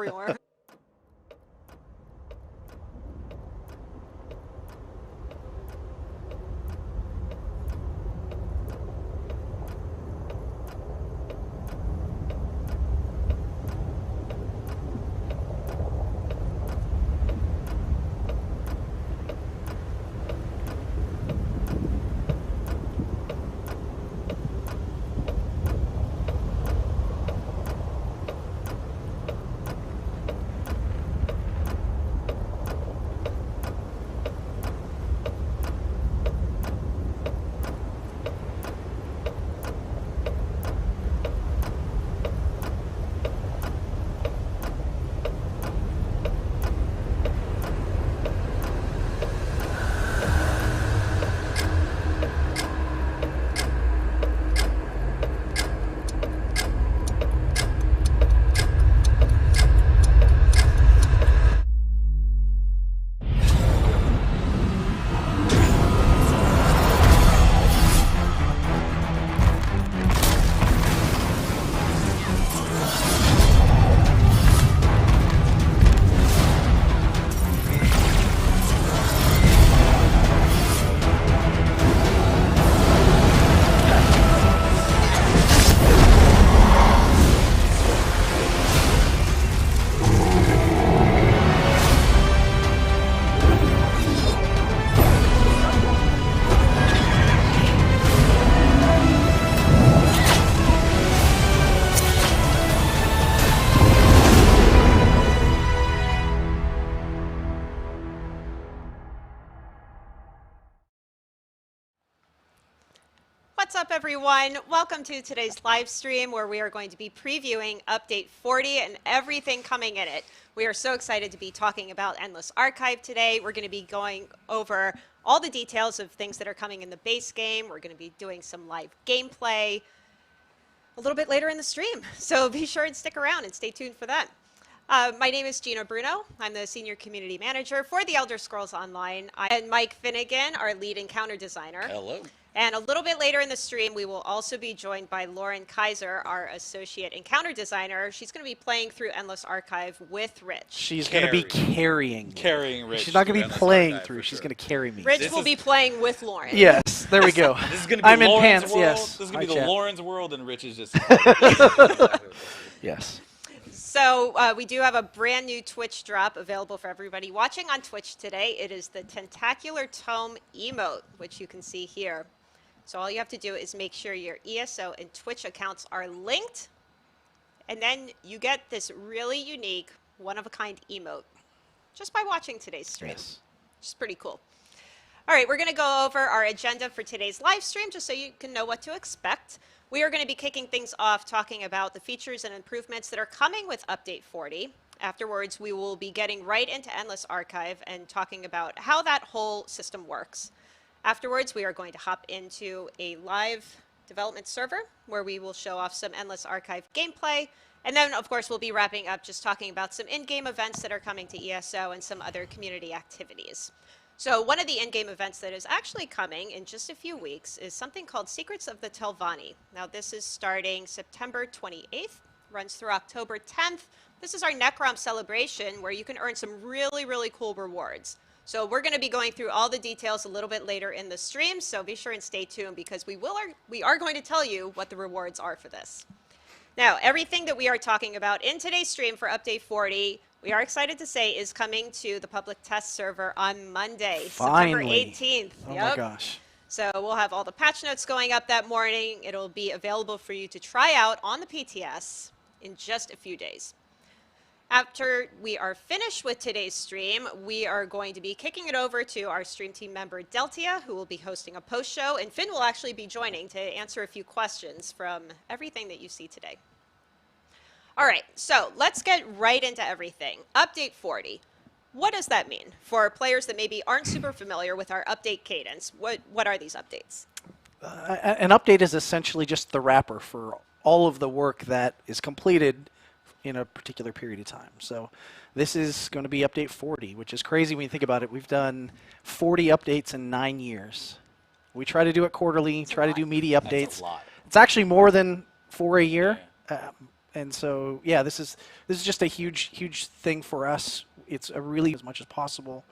everywhere. What's up, everyone? Welcome to today's live stream where we are going to be previewing Update 40 and everything coming in it. We are so excited to be talking about Endless Archive today. We're going to be going over all the details of things that are coming in the base game. We're going to be doing some live gameplay a little bit later in the stream. So be sure and stick around and stay tuned for that. My name is Gina Bruno. I'm the Senior Community Manager for the Elder Scrolls Online. And Mike Finnegan, our lead encounter designer. Hello. And a little bit later in the stream, we will also be joined by Lauren Kaiser, our Associate Encounter Designer. She's going to be playing through Endless Archive with Rich. She's going to be carrying Rich. She's not going to be playing through. She's going to carry me. Rich will be playing with Lauren. Yes, there we go. This is going to be I'm Lauren's in pants, world. yes. This is going to be the Lauren's world, and Rich is just... Yes. So we do have a brand new Twitch drop available for everybody watching on Twitch today. It is the Tentacular Tome emote, which you can see here. So all you have to do is make sure your ESO and Twitch accounts are linked, and then you get this really unique, one-of-a-kind emote just by watching today's stream, Yes. which is pretty cool. All right, we're going to go over our agenda for today's live stream just so you can know what to expect. We are going to be kicking things off talking about the features and improvements that are coming with Update 40. Afterwards, we will be getting right into Endless Archive and talking about how that whole system works. Afterwards, we are going to hop into a live development server where we will show off some Endless Archive gameplay. And then, of course, we'll be wrapping up just talking about some in-game events that are coming to ESO and some other community activities. So one of the in-game events that is actually coming in just a few weeks is something called Secrets of the Telvanni. Now, this is starting September 28th, runs through October 10th. This is our Necrom celebration where you can earn some really, really cool rewards. So we're going to be going through all the details a little bit later in the stream, so be sure and stay tuned because we are going to tell you what the rewards are for this. Now, everything that we are talking about in today's stream for Update 40, we are excited to say is coming to the public test server on Monday, Finally. September 18th. Oh my gosh. So we'll have all the patch notes going up that morning. It'll be available for you to try out on the PTS in just a few days. After we are finished with today's stream, we are going to be kicking it over to our stream team member, Deltia, who will be hosting a post show, and Finn will actually be joining to answer a few questions from everything that you see today. All right, so let's get right into everything. Update 40. What does that mean for players that maybe aren't super familiar with our update cadence? What are these updates? An update is essentially just the wrapper for all of the work that is completed in a particular period of time. So this is going to be update 40, which is crazy when you think about it. We've done 40 updates in 9 years. We try to do it quarterly, try to do media updates. That's a lot. It's actually more than 4 a year. Yeah. And so, yeah, this is just a huge thing for us. It's a really as much as possible,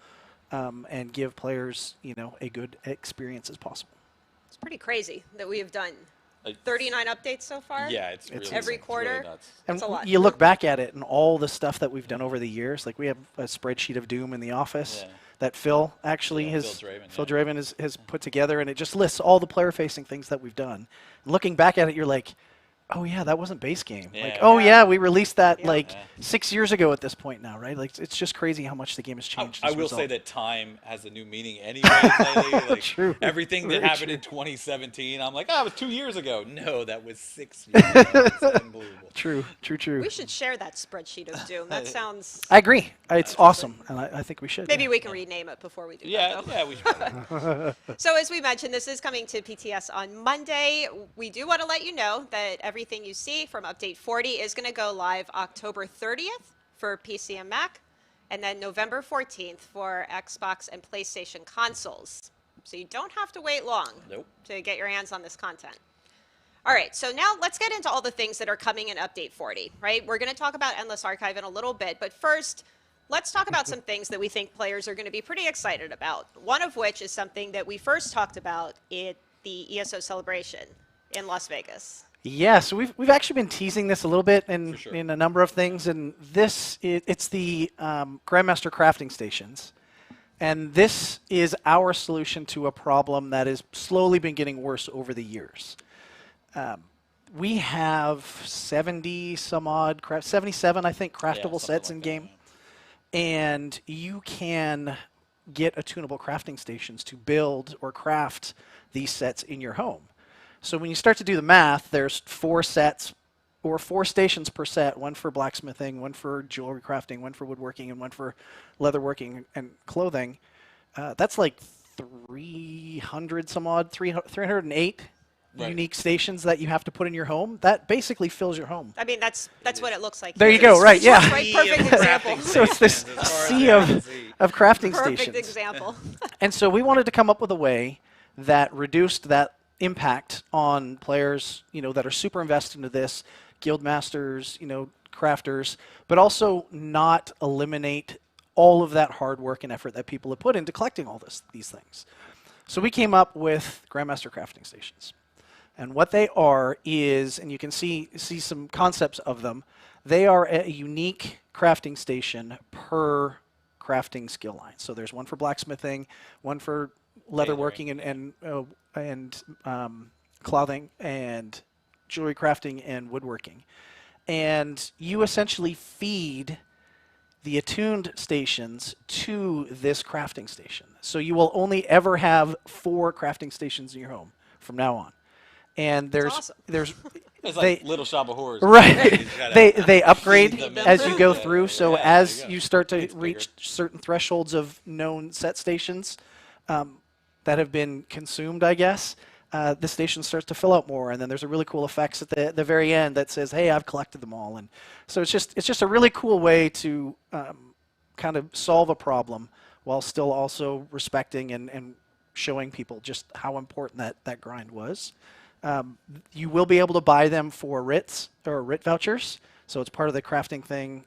and give players, a good experience as possible. It's pretty crazy that we have done Like, 39 updates so far. yeah, it's really every it's quarter. Really nuts. And It's a lot. you look back at it and all the stuff that we've done over the years. Like we have a spreadsheet of Doom in the office Yeah. that Phil actually Yeah, has Phil Draven, has put together, and it just lists all the player-facing things that we've done. And looking back at it, you're like, oh yeah, that wasn't base game. Yeah. Like, oh yeah, we released that Yeah. like Yeah. 6 years ago at this point now, right? Like it's just crazy how much the game has changed. I as a will say result. that time has a new meaning anyway lately. Like True. everything that Very happened true. in 2017, I'm like, oh, it was 2 years ago. No, that was 6 years ago. It's unbelievable. True. We should share that spreadsheet of Doom. That sounds. I agree. It's awesome, and I think we should. Maybe yeah. we can rename it before we do Yeah, that, though. yeah, we should. So as we mentioned, this is coming to PTS on Monday. We do want to let you know that everything you see from Update 40 is going to go live October 30th for PC and Mac, and then November 14th for Xbox and PlayStation consoles. So you don't have to wait long Nope. to get your hands on this content. All right, so now let's get into all the things that are coming in Update 40, right? We're going to talk about Endless Archive in a little bit, but first, let's talk about some things that we think players are going to be pretty excited about. One of which is something that we first talked about at the ESO celebration in Las Vegas. Yeah, so we've actually been teasing this a little bit in For sure. in a number of things, and it's the Grandmaster crafting stations, and this is our solution to a problem that has slowly been getting worse over the years. We have 70 some odd, 77 I think craftable something sets like in that, game, yeah. and you can get attunable crafting stations to build or craft these sets in your home. So when you start to do the math, there's 4 sets or 4 stations per set, one for blacksmithing, one for jewelry crafting, one for woodworking, and one for leatherworking and clothing. That's like 300 some odd, 308 Right. unique stations that you have to put in your home. That basically fills your home. I mean, that's what it looks like. There here. you go, right, yeah. Right, perfect example. So it's this sea of crafting Perfect stations. example. And so we wanted to come up with a way that reduced that impact on players, that are super invested into this, guild masters, crafters, but also not eliminate all of that hard work and effort that people have put into collecting all these things. So we came up with Grandmaster crafting stations. And what they are is, and you can see some concepts of them, they are a unique crafting station per crafting skill line. So there's one for blacksmithing, one for leatherworking and clothing and jewelry crafting and woodworking. And you essentially feed the attuned stations to this crafting station. So you will only ever have 4 crafting stations in your home from now on. And there's awesome. It's like Little Shop of Horrors. right. You gotta they upgrade feed them as you go into- through. So yeah, as there you go. you start to It's bigger. reach certain thresholds of known set stations that have been consumed, I guess, the station starts to fill out more, and then there's a really cool effects at the very end that says, "Hey, I've collected them all." And so it's just a really cool way to kind of solve a problem while still also respecting and showing people just how important that grind was. You will be able to buy them for writs or writ vouchers, so it's part of the crafting thing.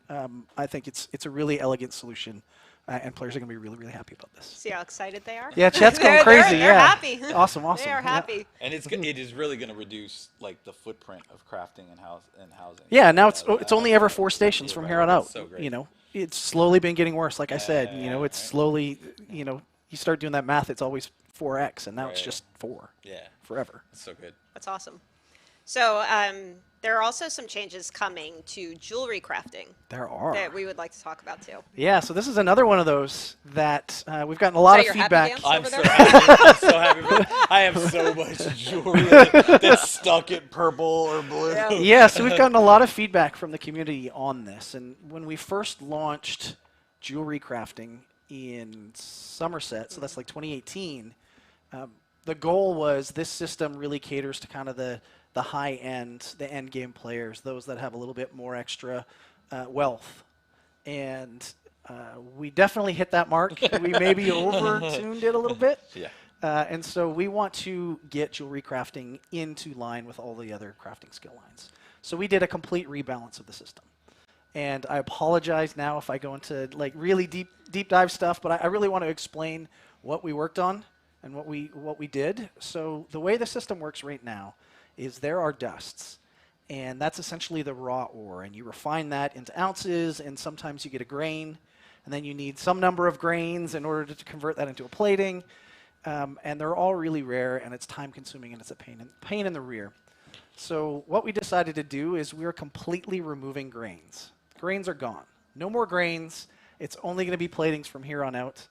I think it's a really elegant solution, and players are going to be really, really happy about this. See how excited they are? Yeah, chat's going They're- crazy. They're yeah, happy. awesome. They are Yeah. happy. And it is really going to reduce like the footprint of crafting and housing. Yeah, now it's only ever 4 stations from here on Right. out. So great. It's slowly been getting worse. Like I said, Yeah, it's right. slowly, you start doing that math, it's always 4x, and now it's Right. just 4 Yeah, forever. it's so good. That's awesome. So there are also some changes coming to jewelry crafting There are. that we would like to talk about too. Yeah, so this is another one of those that we've gotten a lot of your happy feedback. dance? I'm Over so there? happy. I'm so happy. I have so much jewelry that's stuck in purple or blue. Yeah. Yeah, so we've gotten a lot of feedback from the community on this. And when we first launched jewelry crafting in Somerset, so that's like 2018, the goal was this system really caters to kind of the high end, the end game players, those that have a little bit more extra wealth. And we definitely hit that mark. We maybe over-tuned it a little bit. Yeah. And so we want to get jewelry crafting into line with all the other crafting skill lines. So we did a complete rebalance of the system. And I apologize now if I go into like really deep dive stuff, but I really want to explain what we worked on and what we did. So the way the system works right now is there are dusts, and that's essentially the raw ore, and you refine that into ounces, and sometimes you get a grain, and then you need some number of grains in order to convert that into a plating, and they're all really rare, and it's time consuming, and it's a pain in the rear. So what we decided to do is we're completely removing grains. Grains are gone. No more grains. It's only going to be platings from here on out.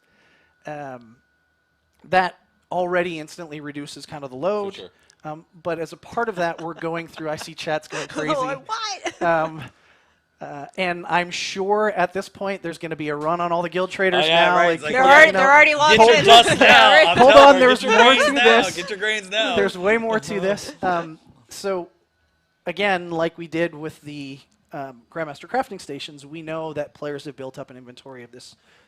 That already instantly reduces kind of the load. For sure. But as a part of that, we're going through, I see chats going crazy. Oh, what? And I'm sure at this point there's going to be a run on all the guild traders yeah, now. right. Like, It's like, they're already launching. Get your dust now. I'm Hold telling on, her, there's get your more grains to now. this. Get your grains now. There's way more to this. So, again, like we did with the Grandmaster crafting stations, we know that players have built up an inventory of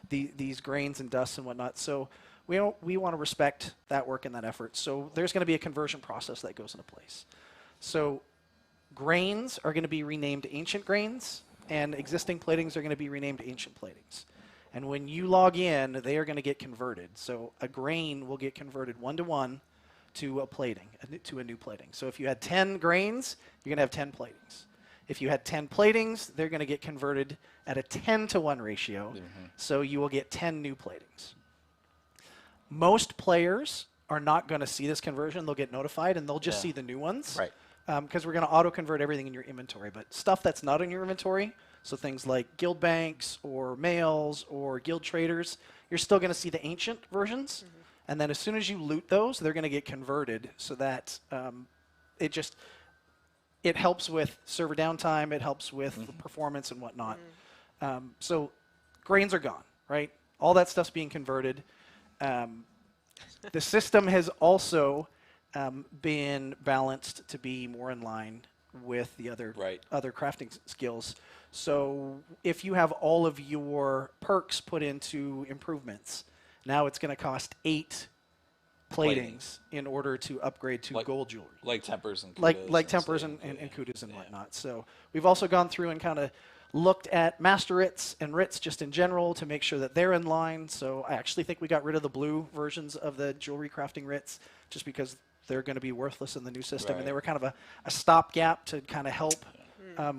these grains and dusts and whatnot. So we want to respect that work and that effort. So there's going to be a conversion process that goes into place. So grains are going to be renamed ancient grains, and existing platings are going to be renamed ancient platings. And when you log in, they are going to get converted. So a grain will get converted 1-to-1 to a plating, to a new plating. So if you had 10 grains, you're going to have 10 platings. If you had 10 platings, they're going to get converted at a 10-to-1 ratio. Mm-hmm. So you will get 10 new platings. Most players are not going to see this conversion. They'll get notified, and they'll just see the new ones. Right. Because we're going to auto-convert everything in your inventory. But stuff that's not in your inventory, so things like guild banks or mails or guild traders, you're still going to see the ancient versions. Mm-hmm. And then as soon as you loot those, they're going to get converted so that it helps with server downtime. It helps with performance and whatnot. Mm-hmm. So grains are gone, right? All that stuff's being converted. The system has also been balanced to be more in line with the other crafting skills. So if you have all of your perks put into improvements, now it's going to cost 8 platings in order to upgrade to gold jewelry. Like tempers and kudos. Like tempers and kudos and whatnot. So we've also gone through and kind of looked at master writs and writs just in general to make sure that they're in line. So I actually think we got rid of the blue versions of the jewelry crafting writs just because they're going to be worthless in the new system. Right. And they were kind of a stopgap to kind of help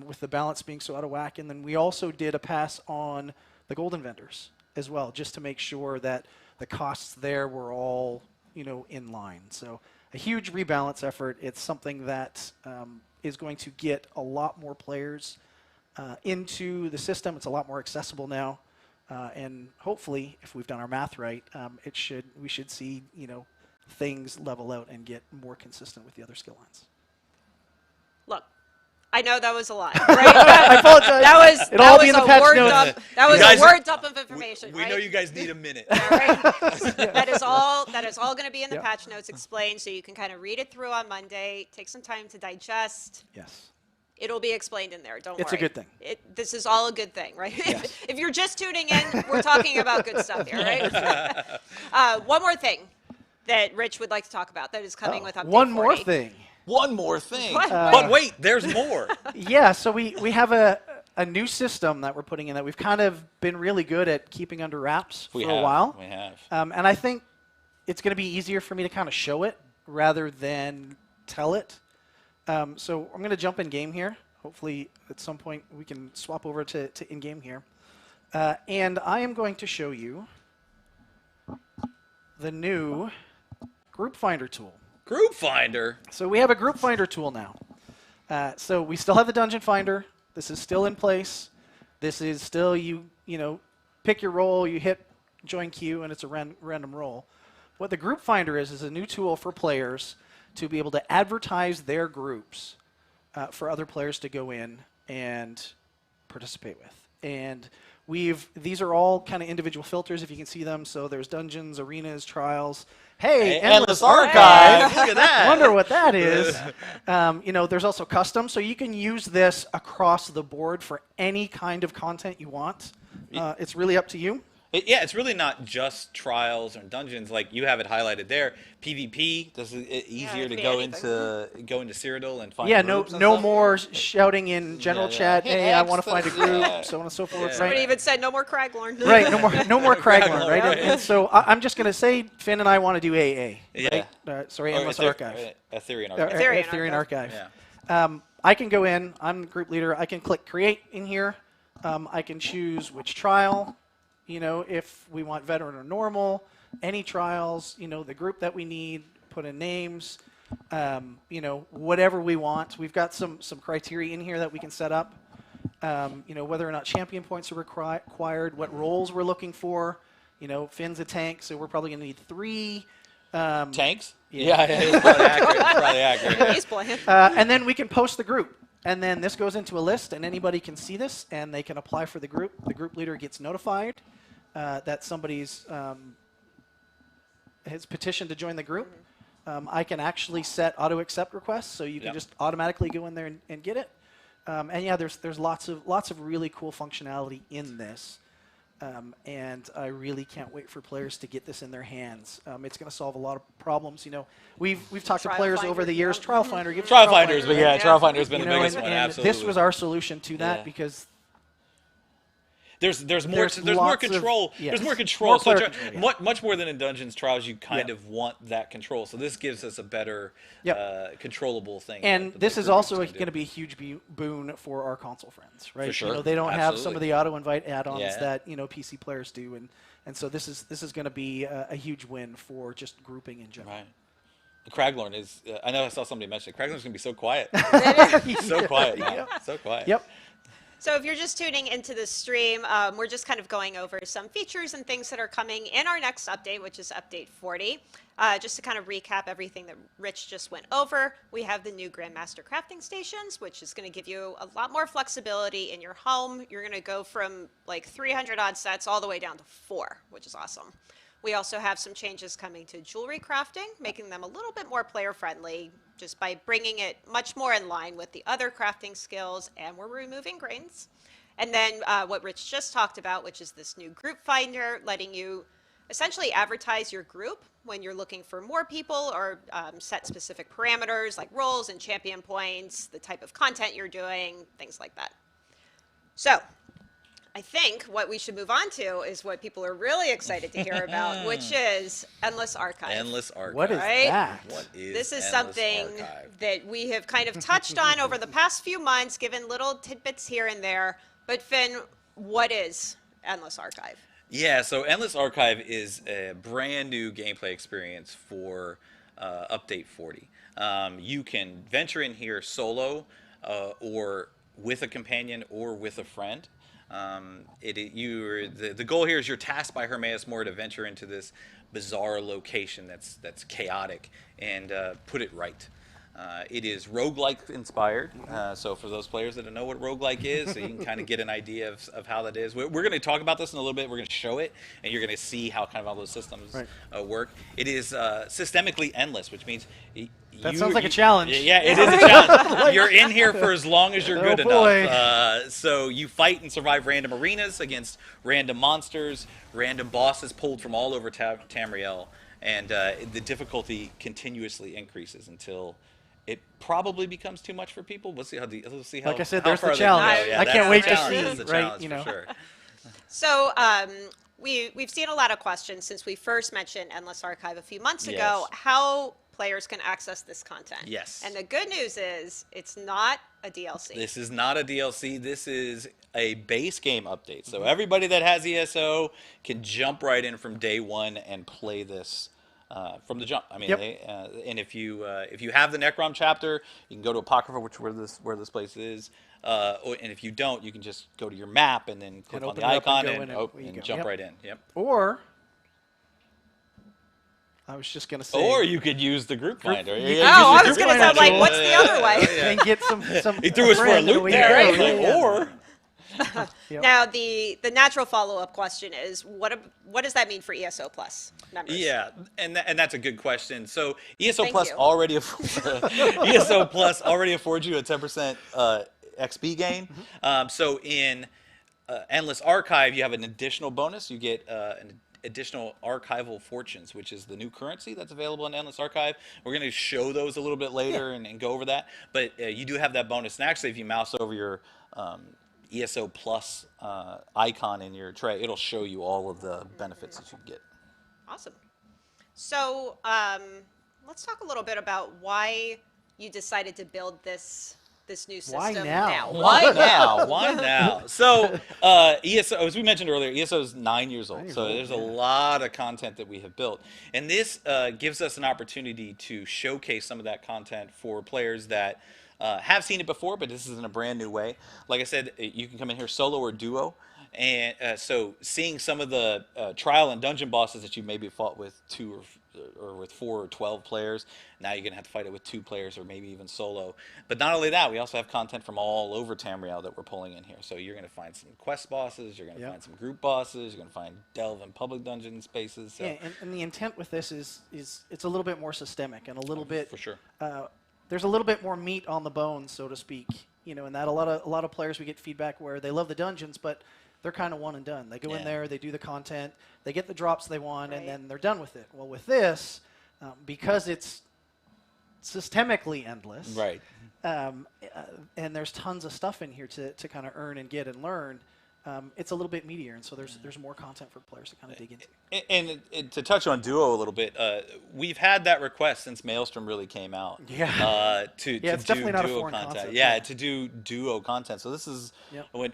with the balance being so out of whack. And then we also did a pass on the golden vendors as well, just to make sure that the costs there were all, in line. So a huge rebalance effort. It's something that is going to get a lot more players into the system. It's a lot more accessible now. And hopefully, if we've done our math right, we should see, things level out and get more consistent with the other skill lines. Look, I know that was a lot, right? I apologize. That was a word dump. That was a word dump of information. We know you guys need a minute. Right? That is all going to be in the patch notes explained, so you can kind of read it through on Monday. Take some time to digest. Yes. It'll be explained in there. Don't worry. It's a good thing. This is all a good thing, right? Yes. If you're just tuning in, we're talking about good stuff here, right? One more thing that Rich would like to talk about that is coming with update 40. One more thing. One more thing. What? But wait, there's more. Yeah, so we have a new system that we're putting in that we've kind of been really good at keeping under wraps for a while. We have. And I think it's going to be easier for me to kind of show it rather than tell it. So I'm going to jump in game here. Hopefully at some point we can swap over to in-game here. And I am going to show you the new Group Finder tool. Group Finder? So we have a Group Finder tool now. So we still have the Dungeon Finder. This is still in place. This is still, you pick your role, you hit join queue, and it's a random roll. What the Group Finder is a new tool for players to be able to advertise their groups for other players to go in and participate with. And these are all kind of individual filters, if you can see them. So there's dungeons, arenas, trials. Hey, Endless Archive. Look at that. Wonder what that is. There's also custom. So you can use this across the board for any kind of content you want. It's really up to you. Yeah, it's really not just trials or dungeons. Like you have it highlighted there. PvP does it easier it to could be go anything. into Cyrodiil and find Yeah, no, groups and no stuff. more shouting in general chat. Hit Hey, I X want to find a to- group, yeah. so on and so forth. Yeah. Somebody Right. even said no more Craglorn. Right. No more Craglorn. Right. Right. And so I'm just gonna say Finn and I want to do AA. Yeah. Right? Sorry, Or Endless Archive. Etherean Uh, Archive. Etherean Etherean Archive. Yeah. I can go in. I'm the group leader. I can click create in here. I can choose which trial, if we want veteran or normal, any trials, the group that we need, put in names, whatever we want. We've got some criteria in here that we can set up, whether or not champion points are required, what roles we're looking for. Finn's a tank, so we're probably going to need 3. Tanks? Yeah. It's probably accurate. It's probably accurate. He's playing. And then we can post the group. And then this goes into a list, and anybody can see this, and they can apply for the group. The group leader gets notified that somebody's has petitioned to join the group. I can actually set auto-accept requests, so you can just automatically go in there and get it. And yeah, there's lots of really cool functionality in this. And I really can't wait for players to get this in their hands. It's going to solve a lot of problems. We've talked to Trial players Finder, over the years. yeah. Trial Finder, give us Trial a Finders, but right? yeah, Trial Finder's been the biggest and one. Absolutely. this was our solution to that Yeah. because There's more There's there's more lots of- control. yes. There's more control. More So player control, yeah. much more than in Dungeons Trials, you kind Yeah. of want that control. So this gives us a better controllable thing. and that this the is group also gonna going do. to be a huge boon for our console friends, right? For sure. They don't have some of Absolutely. the auto invite add-ons Yeah. that PC players do, and so this is going to be a huge win for just grouping in general. Right. Craglorn is. I know I saw somebody mention it. Craglorn's gonna be so quiet. So quiet now. Yep. So quiet. Yep. So if you're just tuning into the stream, we're just kind of going over some features and things that are coming in our next update, which is update 40. Just to kind of recap everything that Rich just went over, we have the new Grandmaster crafting stations, which is going to give you a lot more flexibility in your home. You're going to go from like 300 odd sets all the way down to 4, which is awesome. We also have some changes coming to jewelry crafting, making them a little bit more player friendly, just by bringing it much more in line with the other crafting skills, and we're removing grains. And then what Rich just talked about, which is this new group finder, letting you essentially advertise your group when you're looking for more people or set specific parameters like roles and champion points, the type of content you're doing, things like that. So I think what we should move on to is what people are really excited to hear about, which is Endless Archive. Endless Archive. What is Right? that? What is This is Endless something Archive? that we have kind of touched on over the past few months, given little tidbits here and there. But Finn, what is Endless Archive? Yeah, so Endless Archive is a brand new gameplay experience for Update 40. You can venture in here solo or with a companion or with a friend. The goal here is you're tasked by Hermaeus Mora to venture into this bizarre location that's chaotic and put it right. It is roguelike inspired, so for those players that don't know what roguelike is, so you can kind of get an idea of how that is. We're going to talk about this in a little bit. We're going to show it, and you're going to see how kind of all those systems work. It is systemically endless, which means That sounds like a challenge. Yeah, it is a challenge. You're in here for as long as you're good boy. enough. So you fight and survive random arenas against random monsters, random bosses pulled from all over Tamriel, and the difficulty continuously increases until it probably becomes too much for people. We'll see how. Like I said, how there's the far they challenge. go. Yeah, I that's can't the wait to challenge. see, That's the right, challenge you for know. sure. So we've seen a lot of questions since we first mentioned Endless Archive a few months ago, Yes. how players can access this content. Yes. And the good news is it's not a DLC. This is not a DLC. This is a base game update. So everybody that has ESO can jump right in from day one and play this from the jump. I mean, Yep. and if you have the Necrom chapter, you can go to Apocrypha, which where this place is. And if you don't, you can just go to your map and then click on open the it up and icon go and, in and open, there you and go. jump Yep. right in. Yep. Or I was just going to say, Or you could use the group finder. you Yeah, could Oh, use I the was group going to finder sound like, tool. what's the other way? and get some. He threw us for a friend, loop away there. you Right? go. Like, Yeah. or Yep. Now, the natural follow-up question is, what does that mean for ESO Plus members? yeah, and that's a good question. So ESO Thank Plus you. already ESO Plus already affords you a 10% XP gain. So in Endless Archive, you have an additional bonus. You get an additional archival fortunes, which is the new currency that's available in Endless Archive. We're going to show those a little bit later and go over that. But you do have that bonus. And actually, if you mouse over your ESO Plus icon in your tray, it'll show you all of the benefits that you get. Awesome. So let's talk a little bit about why you decided to build this new system Why now? Why now? Why now? So ESO, as we mentioned earlier, ESO is 9 years old. So there's a lot of content that we have built. And this gives us an opportunity to showcase some of that content for players that have seen it before, but this is in a brand new way. Like I said, you can come in here solo or duo. And so seeing some of the trial and dungeon bosses that you maybe fought with 2 or with 4 or 12 players, now you're going to have to fight it with 2 players or maybe even solo. But not only that, we also have content from all over Tamriel that we're pulling in here. So you're going to find some quest bosses, you're going to find some group bosses, you're going to find delve and public dungeon spaces. So. Yeah, and the intent with this is it's a little bit more systemic and a little bit for sure. There's a little bit more meat on the bones, so to speak. You know, and that a lot of players, we get feedback where they love the dungeons, but they're kind of one and done. They go in there, they do the content, they get the drops they want, and then they're done with it. Well, with this, because it's systemically endless, right? And there's tons of stuff in here to kind of earn and get and learn. It's a little bit meatier, and so there's more content for players to kind of dig into. And to touch on Duo a little bit, we've had that request since Maelstrom really came out. Yeah. To it's do definitely not a Duo foreign content. concept. Yeah, to do Duo content. So this is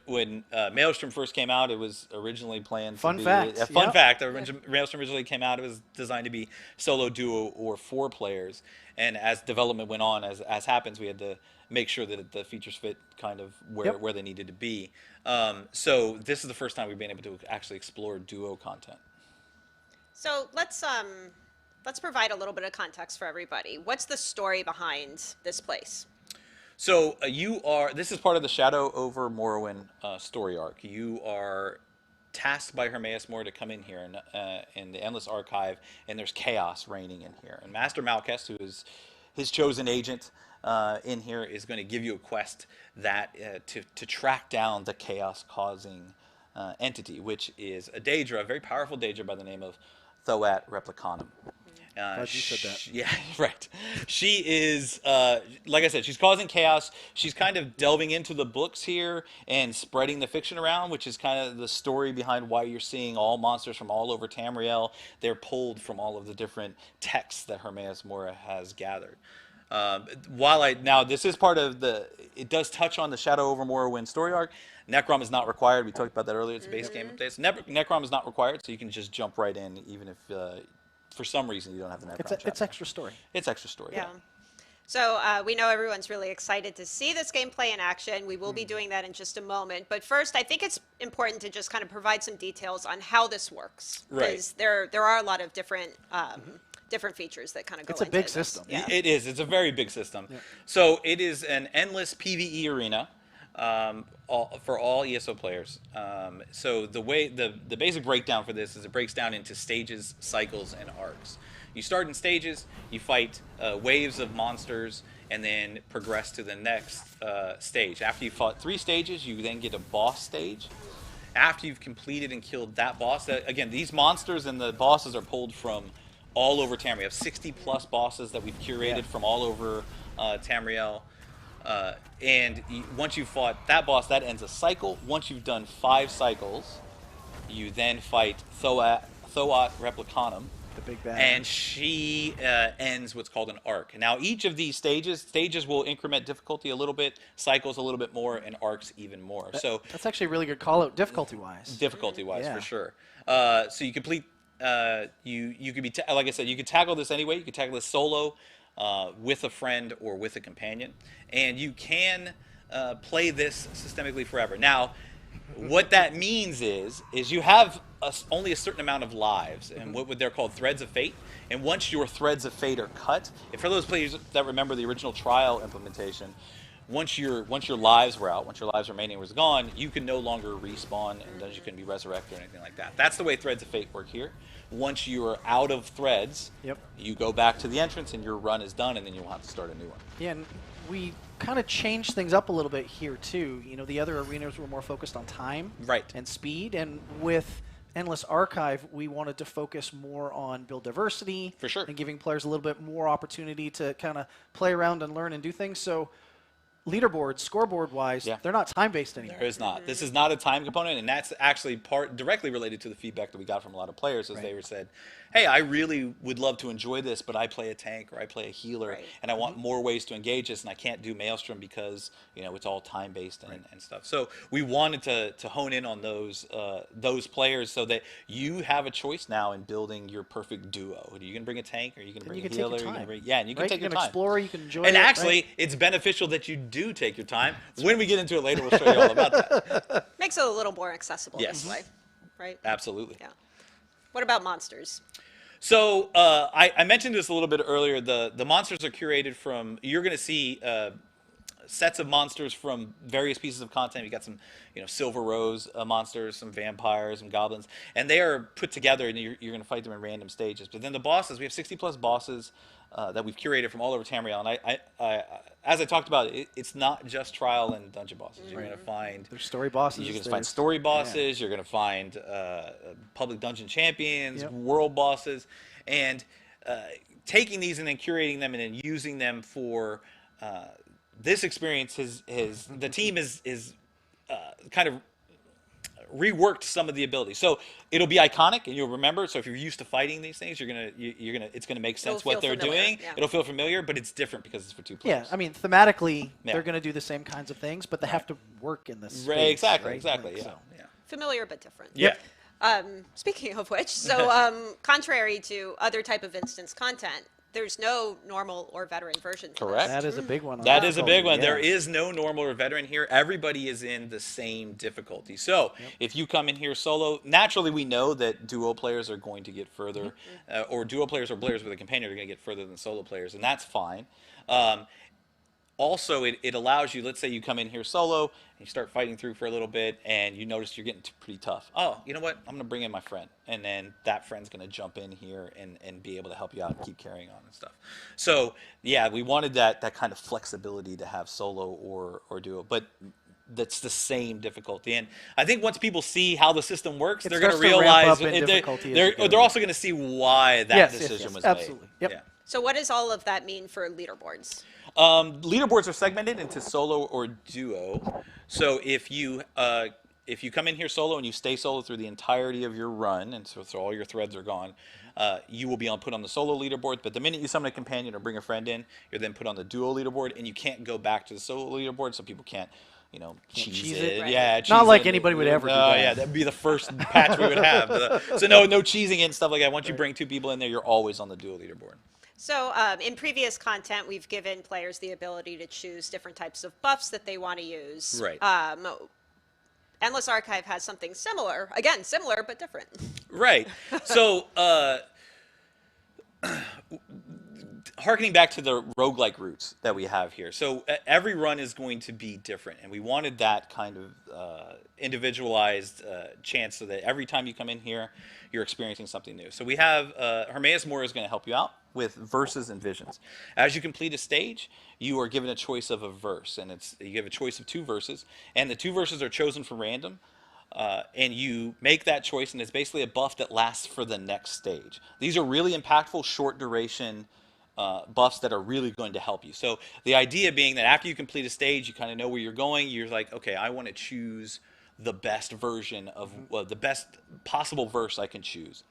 when Maelstrom first came out. It was originally planned to be fact. a fun fact. Maelstrom originally came out. It was designed to be solo, duo, or 4 players. And as development went on, as happens, we had to make sure that the features fit kind of where they needed to be. So this is the first time we've been able to actually explore Duo content. So let's provide a little bit of context for everybody. What's the story behind this place? So this is part of the Shadow over Morrowind story arc. You are tasked by Hermaeus Mora to come in here in the Endless Archive, and there's chaos reigning in here. And Master Malchus, who is his chosen agent in here, is going to give you a quest that to track down the chaos-causing entity, which is a Daedra, a very powerful Daedra by the name of Thoat Replicanum. Glad you said that. Yeah, right. She is, like I said, she's causing chaos. She's kind of delving into the books here and spreading the fiction around, which is kind of the story behind why you're seeing all monsters from all over Tamriel. They're pulled from all of the different texts that Hermaeus Mora has gathered. Now this is part of it does touch on the Shadow over Morrowind story arc. Necrom is not required. We talked about that earlier. It's base game updates. Necrom is not required, so you can just jump right in, even if for some reason you don't have the Necrom chapter. It's extra story. It's extra story. Yeah. So we know everyone's really excited to see this gameplay in action. We will be doing that in just a moment. But first, I think it's important to just kind of provide some details on how this works. Right. Because there are a lot of different different features that kind of go into It's a big this. system. Yeah. It is. It's a very big system. Yeah. So it is an endless PvE arena for all ESO players. So the basic breakdown for this is it breaks down into stages, cycles, and arcs. You start in stages, you fight waves of monsters, and then progress to the next stage. After you've fought 3 stages, you then get a boss stage. After you've completed and killed that boss, again, these monsters and the bosses are pulled from all over Tamriel. We have 60 plus bosses that we've curated from all over Tamriel. And once you've fought that boss, that ends a cycle. Once you've done 5 cycles, you then fight Thoat Replicanum. The big bad. And she ends what's called an arc. Now, each of these stages will increment difficulty a little bit, cycles a little bit more, and arcs even more. So that's actually a really good call out, difficulty-wise. Difficulty-wise, for sure. So you complete. You could be like I said, you could tackle this anyway. You could tackle this solo, with a friend or with a companion, and you can play this systemically forever. Now, what that means is you have only a certain amount of lives, and what they're called threads of fate. And once your threads of fate are cut, and for those players that remember the original trial implementation, once your lives were out, once your lives remaining was gone, you can no longer respawn, and then you couldn't be resurrected or anything like that. That's the way threads of fate work here. Once you are out of threads, you go back to the entrance, and your run is done, and then you'll have to start a new one. Yeah, and we kind of changed things up a little bit here too. You know, the other arenas were more focused on time Right. and speed, and with Endless Archive, we wanted to focus more on build diversity For sure. and giving players a little bit more opportunity to kind of play around and learn and do things. So leaderboard, scoreboard wise, Yeah. they're not time based anymore. There is not. This is not a time component, and that's actually directly related to the feedback that we got from a lot of players, as Right. they were said, "Hey, I really would love to enjoy this, but I play a tank or I play a healer, Right. and I want more ways to engage this, and I can't do Maelstrom because it's all time based and stuff." So we wanted to hone in on those players so that you have a choice now in building your perfect duo. Are you going to bring a tank, or are you going to And bring you a can take your healer? Or you time. gonna bring, yeah, and you can Right? take You your can time. explore, you can enjoy And it. actually, right? it's beneficial that you do take your time. When we get into it later, we'll show you all about that. Makes it a little more accessible Yes. this way, right? Absolutely. Yeah. What about monsters? So I mentioned this a little bit earlier. The monsters are curated from. You're going to see sets of monsters from various pieces of content. You got some, Silver Rose monsters, some vampires, some goblins, and they are put together, and you're going to fight them in random stages. But then the bosses, we have 60 plus bosses that we've curated from all over Tamriel. And I as I talked about, it's not just trial and dungeon bosses. You're going to find There's story bosses. You're going to there's- find story bosses. yeah. You're going to find public dungeon champions, Yep. world bosses, and taking these and then curating them and then using them for this experience. The team is kind of reworked some of the abilities, so it'll be iconic and you'll remember. So if you're used to fighting these things, it's gonna make sense It'll what feel they're familiar, doing. yeah. It'll feel familiar, but it's different because it's for two Yeah, players. I mean, thematically, Yeah. they're going to do the same kinds of things, but they have to work in this space. Right, exactly, right? exactly. Like, Yeah, so. yeah. Familiar but different. Yeah. Speaking of which, so contrary to other type of instance content, there's no normal or veteran version. for this. Correct. That is a big one. on That is a big difficulty, one. yeah. There is no normal or veteran here. Everybody is in the same difficulty. So if you come in here solo, naturally we know that duo players are going to get further, or duo players or players with a companion are going to get further than solo players, and that's fine. Also, it allows you, let's say you come in here solo, and you start fighting through for a little bit, and you notice you're getting pretty tough. Oh, you know what? I'm going to bring in my friend. And then that friend's going to jump in here and be able to help you out and keep carrying on and stuff. So, yeah, we wanted that kind of flexibility to have solo or duo. But that's the same difficulty. And I think once people see how the system works, It they're going to starts to ramp realize up in difficulty as you go. they're also going to see why that Yes, decision yes, was absolutely. made. Yep. Yeah. So what does all of that mean for leaderboards? Leaderboards are segmented into solo or duo. So if you come in here solo and you stay solo through the entirety of your run, and so all your threads are gone, you will be put on the solo leaderboard. But the minute you summon a companion or bring a friend in, you're then put on the duo leaderboard, and you can't go back to the solo leaderboard, so people can't. Cheese it. Right. Yeah, Not cheese like it. anybody would ever do No, that. yeah, that'd be the first patch we would have. So no cheesing it and stuff like that. Once you bring two people in there, you're always on the duo leaderboard. So in previous content, we've given players the ability to choose different types of buffs that they want to use. Right. Endless Archive has something similar. Again, similar but different. Right. So, harkening back to the roguelike roots that we have here. So every run is going to be different, and we wanted that kind of individualized chance so that every time you come in here, you're experiencing something new. So we have Hermaeus Mora is going to help you out with verses and visions. As you complete a stage, you are given a choice of a verse, and you have a choice of two verses, and the two verses are chosen from random. And you make that choice, and it's basically a buff that lasts for the next stage. These are really impactful, short duration buffs that are really going to help you. So the idea being that after you complete a stage, you kind of know where you're going. You're like, okay, I want to choose the best version of the best possible verse I can choose.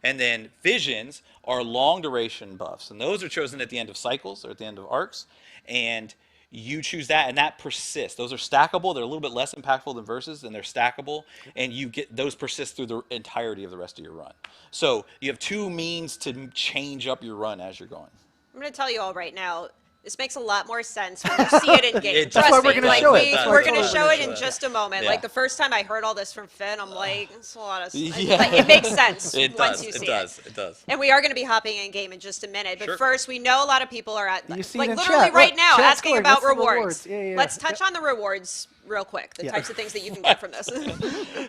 And then visions are long duration buffs, and those are chosen at the end of cycles or at the end of arcs, and you choose that, and that persists. Those are stackable. They're a little bit less impactful than verses, and they're stackable, and you get those persist through the entirety of the rest of your run. So you have two means to change up your run as you're going. I'm going to tell you all right now, this makes a lot more sense when you see it in game. It does. Trust That's why we're me, gonna like, show it. That's why we're I going to told show you it to in show it. just a moment. Yeah. Like the first time I heard all this from Finn, I'm like, it's a lot of Yeah. like, it makes sense It once does. you It see does. It does. And we are going to be hopping in game in just a minute. But Sure. first, we know a lot of people are at You see like it in literally chat. right Look, now chat's asking going, about what's the rewards. rewards? Yeah. Let's touch on the rewards real quick. The Yeah. types of things that you can get from this.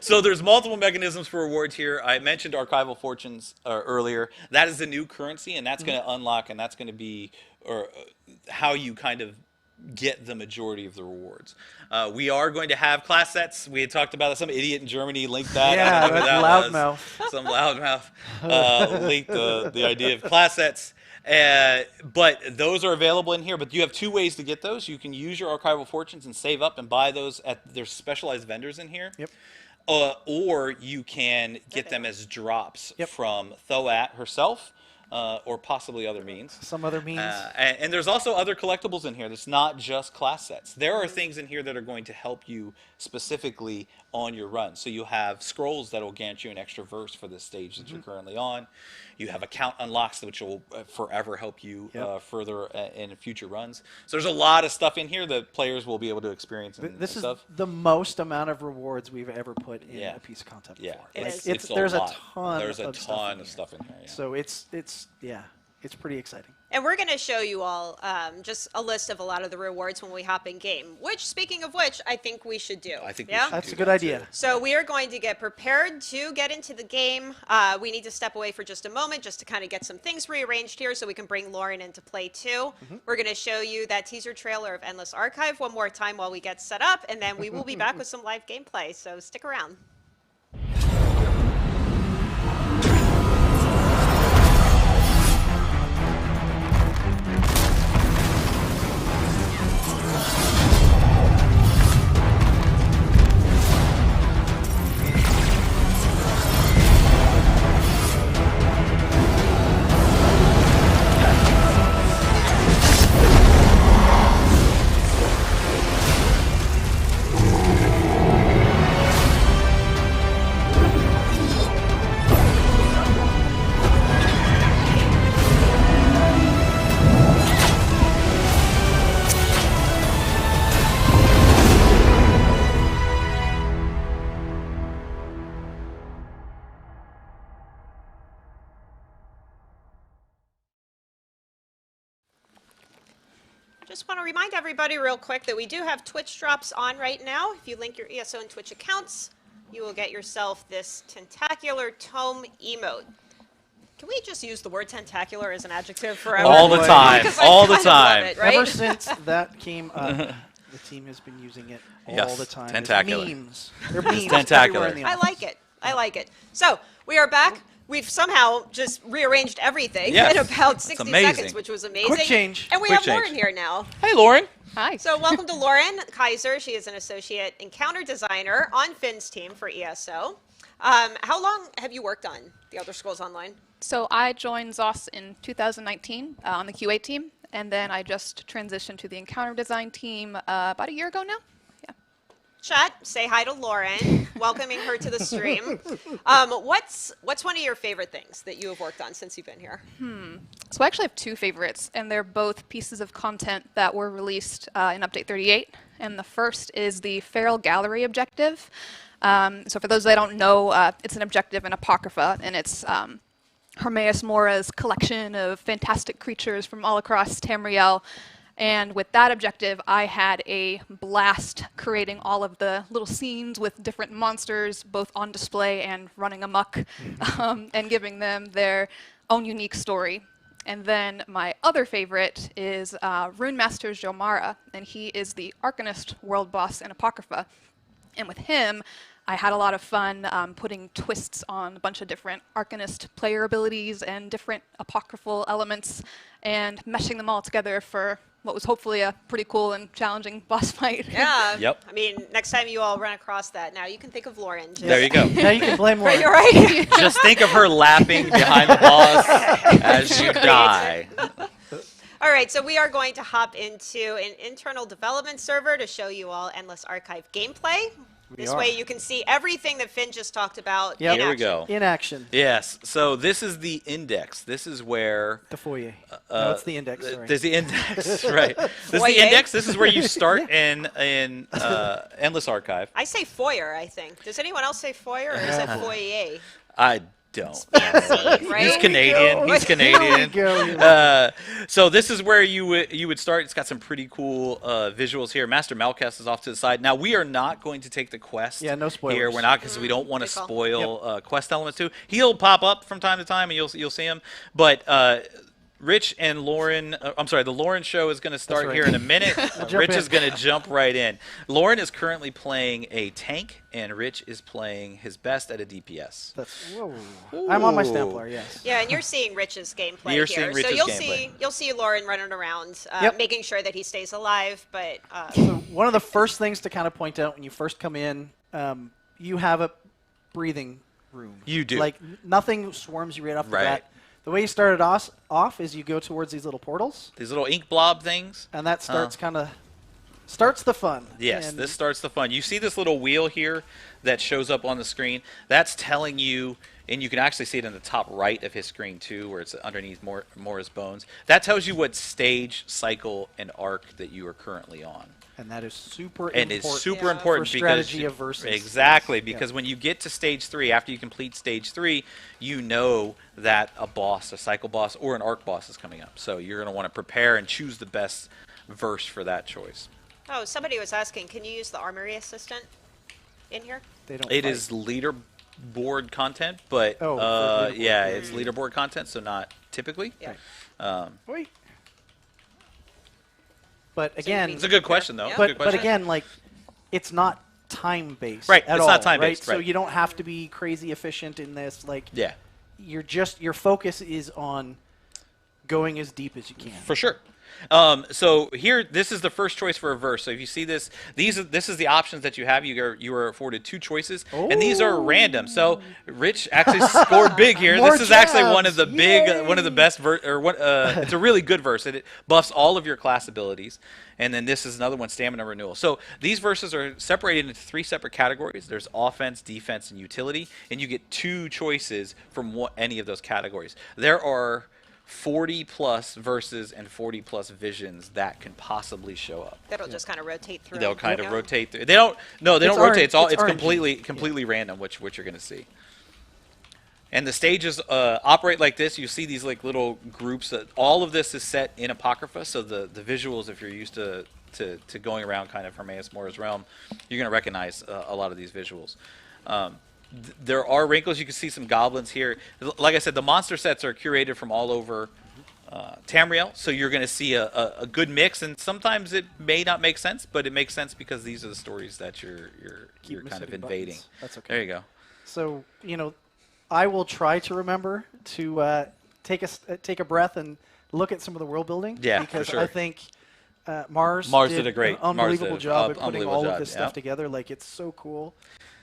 So there's multiple mechanisms for rewards here. I mentioned archival fortunes earlier. That is the new currency, and that's going to unlock, and that's going to be how you kind of get the majority of the rewards. We are going to have class sets. We had talked about it. Some idiot in Germany linked that. Yeah, I don't know who that was. loudmouth. Some loudmouth linked the idea of class sets. But those are available in here. But you have two ways to get those. You can use your archival fortunes and save up and buy those at their specialized vendors in here. Yep. Or you can get them as drops Yep. from Thoat herself. Or possibly other means. Some other means. And there's also other collectibles in here. That's not just class sets. There are things in here that are going to help you specifically on your run. So you have scrolls that will grant you an extra verse for this stage that you're currently on. You have account unlocks which will forever help you further in future runs. So there's a lot of stuff in here that players will be able to experience. This is stuff. the most amount of rewards we've ever put in a piece of content before. Yeah, It is. There's a lot. ton. There's a of ton of stuff in here. Yeah. So it's pretty exciting. And we're going to show you all just a list of a lot of the rewards when we hop in game, which, speaking of which, I think we should do. I think yeah? we should That's do a good that idea. too. So we are going to get prepared to get into the game. We need to step away for just a moment just to kind of get some things rearranged here so we can bring Lauren into play too. We're going to show you that teaser trailer of Endless Archive one more time while we get set up, and then we will be back with some live gameplay, so stick around. Just want to remind everybody real quick that we do have Twitch drops on right now. If you link your ESO and Twitch accounts, you will get yourself this tentacular tome emote. Can we just use the word tentacular as an adjective forever? All the time. Because I All the kind of love time. it, right? Ever since that came up, the team has been using it all Yes, the time. tentacular. There's memes. They're memes tentacular. everywhere in the I office. like it. I like it. So we are back. We've somehow just rearranged everything Yes. in about 60 amazing. seconds, which was amazing. Quick change. And we Quick have change. Lauren here now. Hey, Lauren. Hi. So welcome to Lauren Kaiser. She is an associate encounter designer on Finn's team for ESO. How long have you worked on the Elder Scrolls Online? So I joined ZOS in 2019 on the QA team, and then I just transitioned to the encounter design team about a year ago now. Yeah. Chat, say hi to Lauren, welcoming her to the stream. What's one of your favorite things that you have worked on since you've been here? So I actually have two favorites, and they're both pieces of content that were released in Update 38. And the first is the Feral Gallery objective. So for those that don't know, it's an objective in Apocrypha, and it's Hermaeus Mora's collection of fantastic creatures from all across Tamriel. And with that objective, I had a blast creating all of the little scenes with different monsters, both on display and running amok, and giving them their own unique story. And then my other favorite is Rune Master's Jomara, and he is the Arcanist world boss in Apocrypha. And with him, I had a lot of fun putting twists on a bunch of different Arcanist player abilities and different apocryphal elements and meshing them all together for what was hopefully a pretty cool and challenging boss fight. Yeah. Yep. I mean, next time you all run across that, now you can think of Lauren. Just, There you go. Now you can blame Lauren. You're right. Just think of her laughing behind the boss as you die. All right, so we are going to hop into an internal development server to show you all Endless Archive gameplay. This way you can see everything that Finn just talked about Yep. in Here we action. go. In action. Yes. So this is the index. This is where The foyer. No, it's the index. Sorry. there's the index, right? This is Foyer. the index. This is where you start in Endless Archive. I say foyer, I think. Does anyone else say foyer or is it foyer? I don't. Right? He's Canadian. He's Canadian. Go. So this is where you would start. It's got some pretty cool visuals here. Master Malcast is off to the side. Now we are not going to take the quest. Yeah, no spoilers. Here we're not because we don't want to Good call. spoil quest elements too. He'll pop up from time to time, and you'll see him. But Rich and Lauren, I'm sorry, the Lauren show is going to start right. here in a minute. Rich in. is going to jump right in. Lauren is currently playing a tank, and Rich is playing his best at a DPS. Whoa. I'm on my Ooh. Stamplar, yes. Yeah, and you're seeing Rich's gameplay You're here. seeing Rich's so gameplay. you'll see Lauren running around, Yep. making sure that he stays alive. But So one of the first things to kind of point out when you first come in, you have a breathing room. You do. Like nothing swarms you right off the Right. bat. The way you started off is you go towards these little portals, These little ink blob things. and that starts starts the fun. Yes, And this starts the fun. You see this little wheel here that shows up on the screen? That's telling you, and you can actually see it in the top right of his screen too, where it's underneath Mora's bones. That tells you what stage, cycle, and arc that you are currently on. And that is super And important. it's super Yeah. important For because strategy of versus. exactly, Yeah. because when you get to stage 3, after you complete stage 3, you know that a boss, a cycle boss, or an arc boss is coming up. So you're going to want to prepare and choose the best verse for that choice. oh, somebody was asking, can you use the armory assistant in here? They don't It fight. is leaderboard content, but Oh, for leaderboard. yeah, it's leaderboard content, so not typically. Yeah. Wait. But So you again, mean- It's a good question, though. Yeah. Good but question. again, like it's not time based. Right, At it's all, not time-based, So right. you don't have to be crazy efficient in this. Like Yeah, your focus is on going as deep as you can. for sure. So here, this is the first choice for a verse. So if you see this, this is the options that you have. You are afforded 2 choices, and these are random. So Rich actually scored big here. More This is actually one jabs. of the one of the best it's a really good verse. It buffs all of your class abilities. And then this is another one, stamina renewal. So these verses are separated into 3 separate categories. There's offense, defense, and utility, and you get 2 choices from any of those categories. There are 40 plus verses and 40 plus visions that can possibly show up. That'll just kind of rotate through. They'll kind of Yeah. rotate through. They don't It's rotate. It's all it's it's RNG. completely random which you're going to see. And the stages operate like this. You see these like little groups. All of this is set in Apocrypha, so the visuals, if you're used to going around kind of Hermaeus Mora's realm, you're going to recognize a lot of these visuals. There are wrinkles. You can see some goblins here. Like I said, the monster sets are curated from all over Tamriel, so you're going to see a good mix, and sometimes it may not make sense, but it makes sense because these are the stories that you're kind of missing invading. buttons. That's okay. There you go. So I will try to remember to take a breath and look at some of the world building. Yeah, for because sure. I think Mars did a great- an Mars did unbelievable a job at putting unbelievable all job, of this yeah. stuff together. Like it's so cool.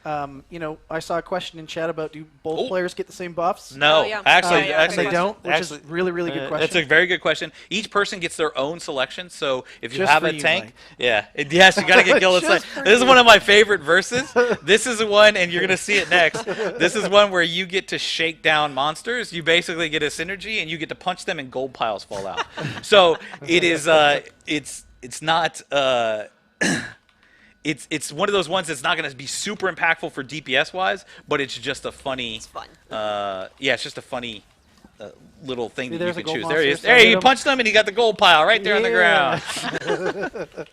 I saw a question in chat about do both Oh. players get the same buffs? No, Oh, yeah. actually, Yeah, yeah, And actually, they don't, which actually, is really, really good question. It's a very good question. Each person gets their own selection. So if you Just have for a you, tank, Mike. yes, you got to get Gillis. Just for This is you. one of my favorite verses. This is one, and you're gonna see it next. This is one where you get to shake down monsters. You basically get a synergy, and you get to punch them, and gold piles fall out. So it is. It's not. It's one of those ones that's not going to be super impactful for DPS wise, but it's just a funny. It's fun. It's just a funny little thing See, that you there's a can gold choose. There he is. monster, There so hit you him. punched him, and he got the gold pile right there on the Yeah. ground.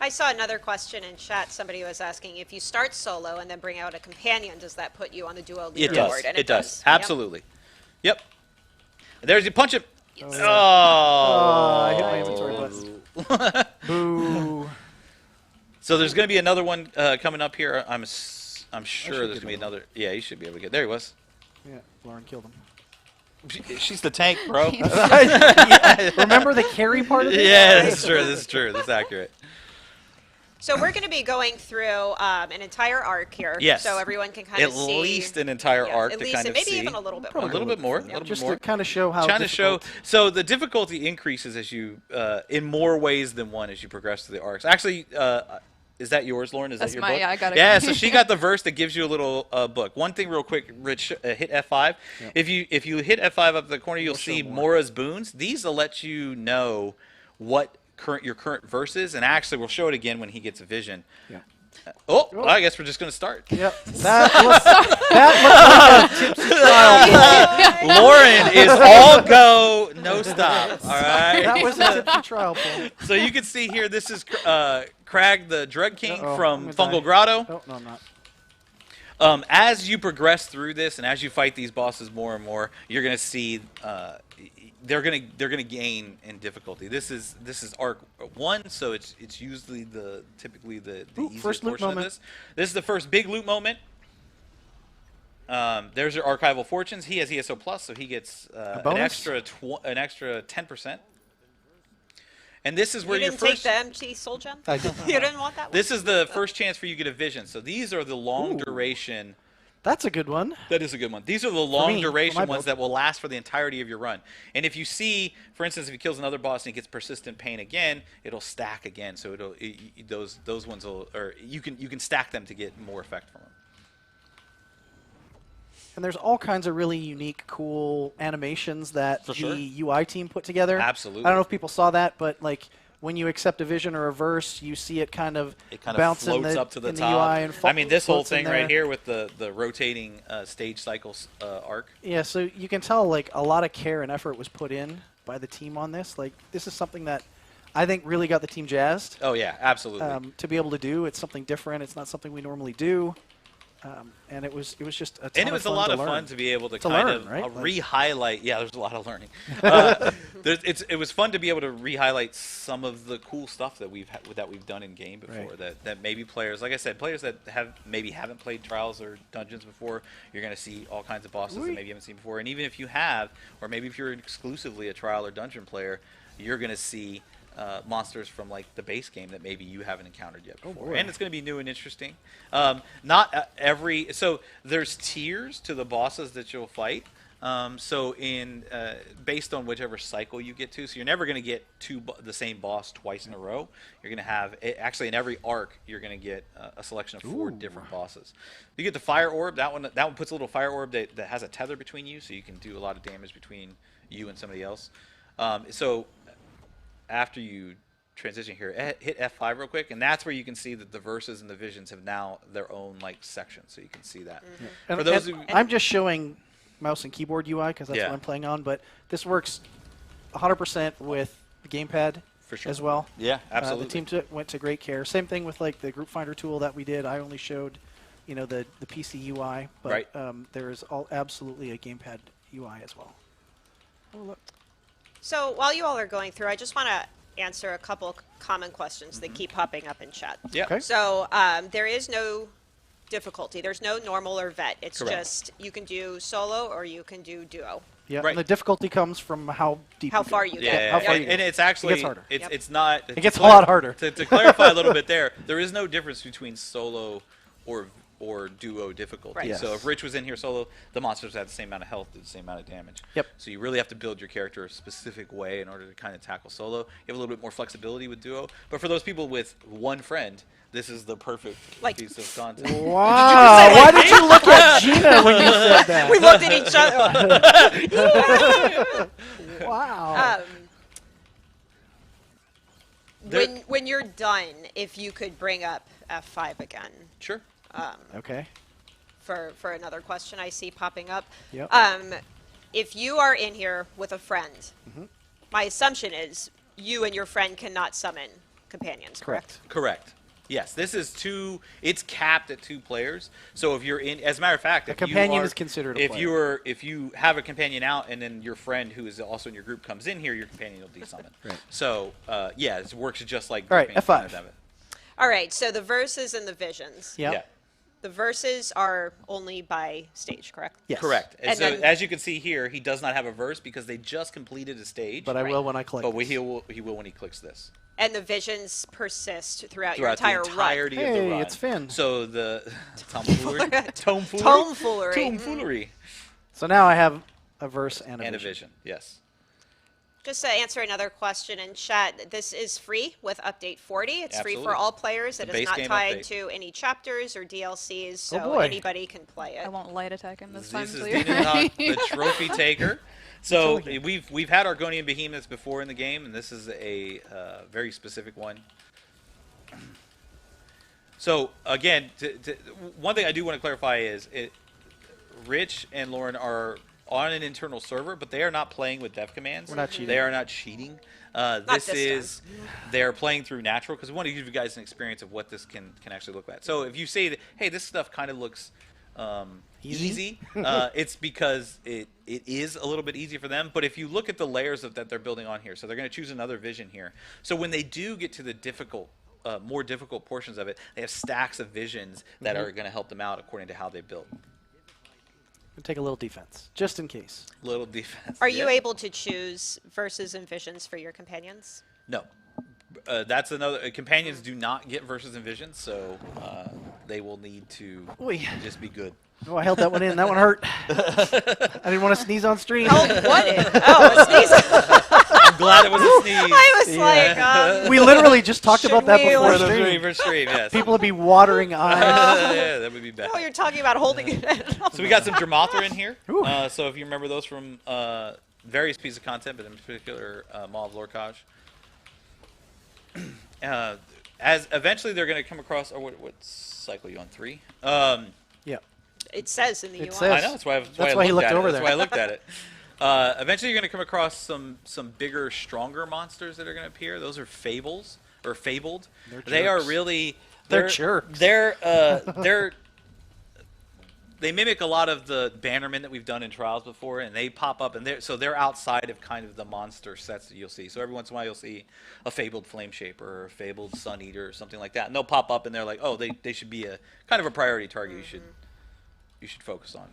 I saw another question in chat. Somebody was asking, if you start solo and then bring out a companion, does that put you on the duo leaderboard? It does. And It does. Yep. Absolutely. Yep. And there's you punch him. Yes. Oh. I hit my inventory button. Boo. So there's going to be another one coming up here. I'm sure should there's get going to be another. Yeah, you should be able to get. There he was. Yeah, Lauren killed him. She's the tank, bro. Remember the carry part of it? Yeah, this is true. This is true. This is accurate. So we're going to be going through an entire arc here. Yes. So everyone can kind At of see. least an entire yeah, arc at to least, kind and of maybe see. even a little bit A more. little bit more. A little bit Just more. to kind of show how Trying to show. difficult- So the difficulty increases as you, in more ways than one, as you progress through the arcs. Actually, is that yours, Lauren? Is That's that your my- book? yeah, I got it. Yeah, so she got the verse that gives you a little book. One thing, real quick, Rich, hit F5. If you hit F5 up the corner, you'll see Mora's boons. These will let you know what your current verse is, and actually, we'll show it again when he gets a vision. Yeah. Oh, well, I guess we're just going to start. Yep. That looks like a tipsy trial. Lauren is all go, no stop. All right. That was a tipsy trial point. So you can see here, this is Crag the Drug King Uh-oh, from I'm gonna Fungal die. Grotto. Oh, no, I'm As you progress through this, and as you fight these bosses more and more, you're gonna see they're gonna gain in difficulty. This is arc 1, so it's usually typically the easier first loot portion of moment. this. This is the first big loot moment. There's your archival fortunes. He has ESO plus, so he gets an bonus? extra 10%. And this is where You your didn't first. take the MG Soul Gem? I did You didn't want that one? This is the first chance for you to get a vision. So these are the long Ooh. duration. That's a good one. That is a good one. These are the long me, for duration my ones build. that will last for the entirety of your run. And if you see, for instance, if he kills another boss and he gets persistent pain again, it'll stack again. So those ones will, or you can stack them to get more effect from them. And there's all kinds of really unique, cool animations that For the sure. UI team put together. Absolutely. I don't know if people saw that, but like when you accept a vision or a verse, you see it kind of bounce in floats the, up to the in top. the UI and I mean, this whole floats in thing there. right here with the rotating stage cycles arc. Yeah, so you can tell like a lot of care and effort was put in by the team on this. Like this is something that I think really got the team jazzed Oh yeah, absolutely. to be able to do. It's something different. It's not something we normally do. And it was just a ton And it was a fun lot to of learn. fun to be able to To kind learn, of right? Like- re-highlight. Yeah, there's a lot of learning. It was fun to be able to re-highlight some of the cool stuff that we've done in game before. Right. That maybe players, like I said, players that haven't played Trials or Dungeons before, you're going to see all kinds of bosses that maybe you haven't seen before. And even if you have, or maybe if you're exclusively a Trial or Dungeon player, you're going to see monsters from like the base game that maybe you haven't encountered yet before. boy. And it's going to be new and interesting. Not every, so there's tiers to the bosses that you'll fight. So based on whichever cycle you get to, so you're never going to get the same boss twice in a row. You're going to have actually in every arc you're going to get a selection of 4 different bosses. You get the fire orb. That one puts a little fire orb that has a tether between you, so you can do a lot of damage between you and somebody else. So after you transition here, hit F5 real quick, and that's where you can see that the verses and the visions have now their own like section, so you can see that. And, For those and who, I'm just showing mouse and keyboard UI because that's Yeah. what I'm playing on, but this works 100% with the gamepad For sure. as well. Yeah, absolutely. The team went to great care. Same thing with like the group finder tool that we did. I only showed, the PC UI, but Right. there is absolutely a gamepad UI as well. Oh, look. So while you all are going through, I just want to answer a couple common questions that keep popping up in chat. Yeah. Okay. So there is no difficulty. There's no normal or vet. It's Correct. just you can do solo or you can do duo. Yeah, Right. and the difficulty comes from how deep. How you far go. you Yeah, get. yeah, How yeah. far you And go. it's actually It gets harder. Yep. it's not. It gets a lot harder. To clarify a little bit there is no difference between solo or duo difficulty. Right. Yes. So if Rich was in here solo, the monsters have the same amount of health, do the same amount of damage. Yep. So you really have to build your character a specific way in order to kind of tackle solo. You have a little bit more flexibility with duo, but for those people with one friend, this is the perfect Like- piece of content. Wow! Why did you look at Gina when you said that? We looked at each other. Wow. When you're done, if you could bring up F5 again Sure. Okay. for another question I see popping up. Yep. If you are in here with a friend, Mm-hmm. my assumption is you and your friend cannot summon companions, correct? Correct. Yes, this is it's capped at 2 players. So if you're in, as a matter of fact, A if you companion are- is considered a if player. if you have a companion out and then your friend who is also in your group comes in here, your companion will desummon. Right. So yeah, it works just like All right, grouping F5. kind of it. All right, so the verses and the visions. Yep. Yeah. The verses are only by stage, correct? Yes. Correct. And And so then- as you can see here, he does not have a verse because they just completed a stage. But I Right. will when I click. But this. he will when he clicks this. And the visions persist throughout your Throughout entire the entirety of the Hey, run. it's Finn. So the tomfoolery. Tomfoolery. Tomfoolery. Tomfoolery. So now I have a verse and a And a vision. vision. Yes. Just to answer another question in chat, this is free with Update 40. It's free Absolutely. for all players. It The is base not game tied update. to any chapters or DLCs, so boy. anybody can play it. I won't light attack him this time. This is so you're Demon Hawk, ready. the trophy taker. So Totally. we've had Argonian behemoths before in the game, and this is a very specific one. So again, one thing I do want to clarify is Rich and Lauren are on an internal server, but they are not playing with dev commands. We're not cheating. They are not cheating. this Is they're playing through natural because we want to give you guys an experience of what this can actually look like. So if you say that, hey, this stuff kind of looks Easy? it's because it is a little bit easy for them. But if you look at the layers that they're building on here, so they're going to choose another vision here. So when they do get to the more difficult portions of it, they have stacks of visions that are going to help them out according to how they build. Take a little defense, just in case. Little defense. Are you able to choose verses and visions for your companions? No. That's another. Companions do not get verses and visions, so they will need to Oy. just be good. Oh, I held that one in. That one hurt. I didn't want to sneeze on stream. Oh, what? Oh, a sneeze. I'm glad it was a sneeze. I was like, We literally just talked about that Should we, before like- stream. Yes. People would be watering eyes. Yeah, that would be bad. oh, you're talking about holding it in. So we got some Dramathra in here. Ooh. So if you remember those from various pieces of content, but in particular Maw of Lorcaj. As eventually they're going to come across. Or what cycle are you on? 3? Yeah. It says in the It UI. says. I know. That's why he looked over That's there. why I looked at it. Eventually, you're going to come across some bigger, stronger monsters that are going to appear. Those are fables or fabled. They are jerks. really They're jerks. They mimic a lot of the bannermen that we've done in Trials before, and they pop up, and they're outside of kind of the monster sets that you'll see. So every once in a while, you'll see a fabled flame shaper or a fabled sun eater or something like that, and they'll pop up, and they're like, oh, they should be a kind of a priority target. You should focus on.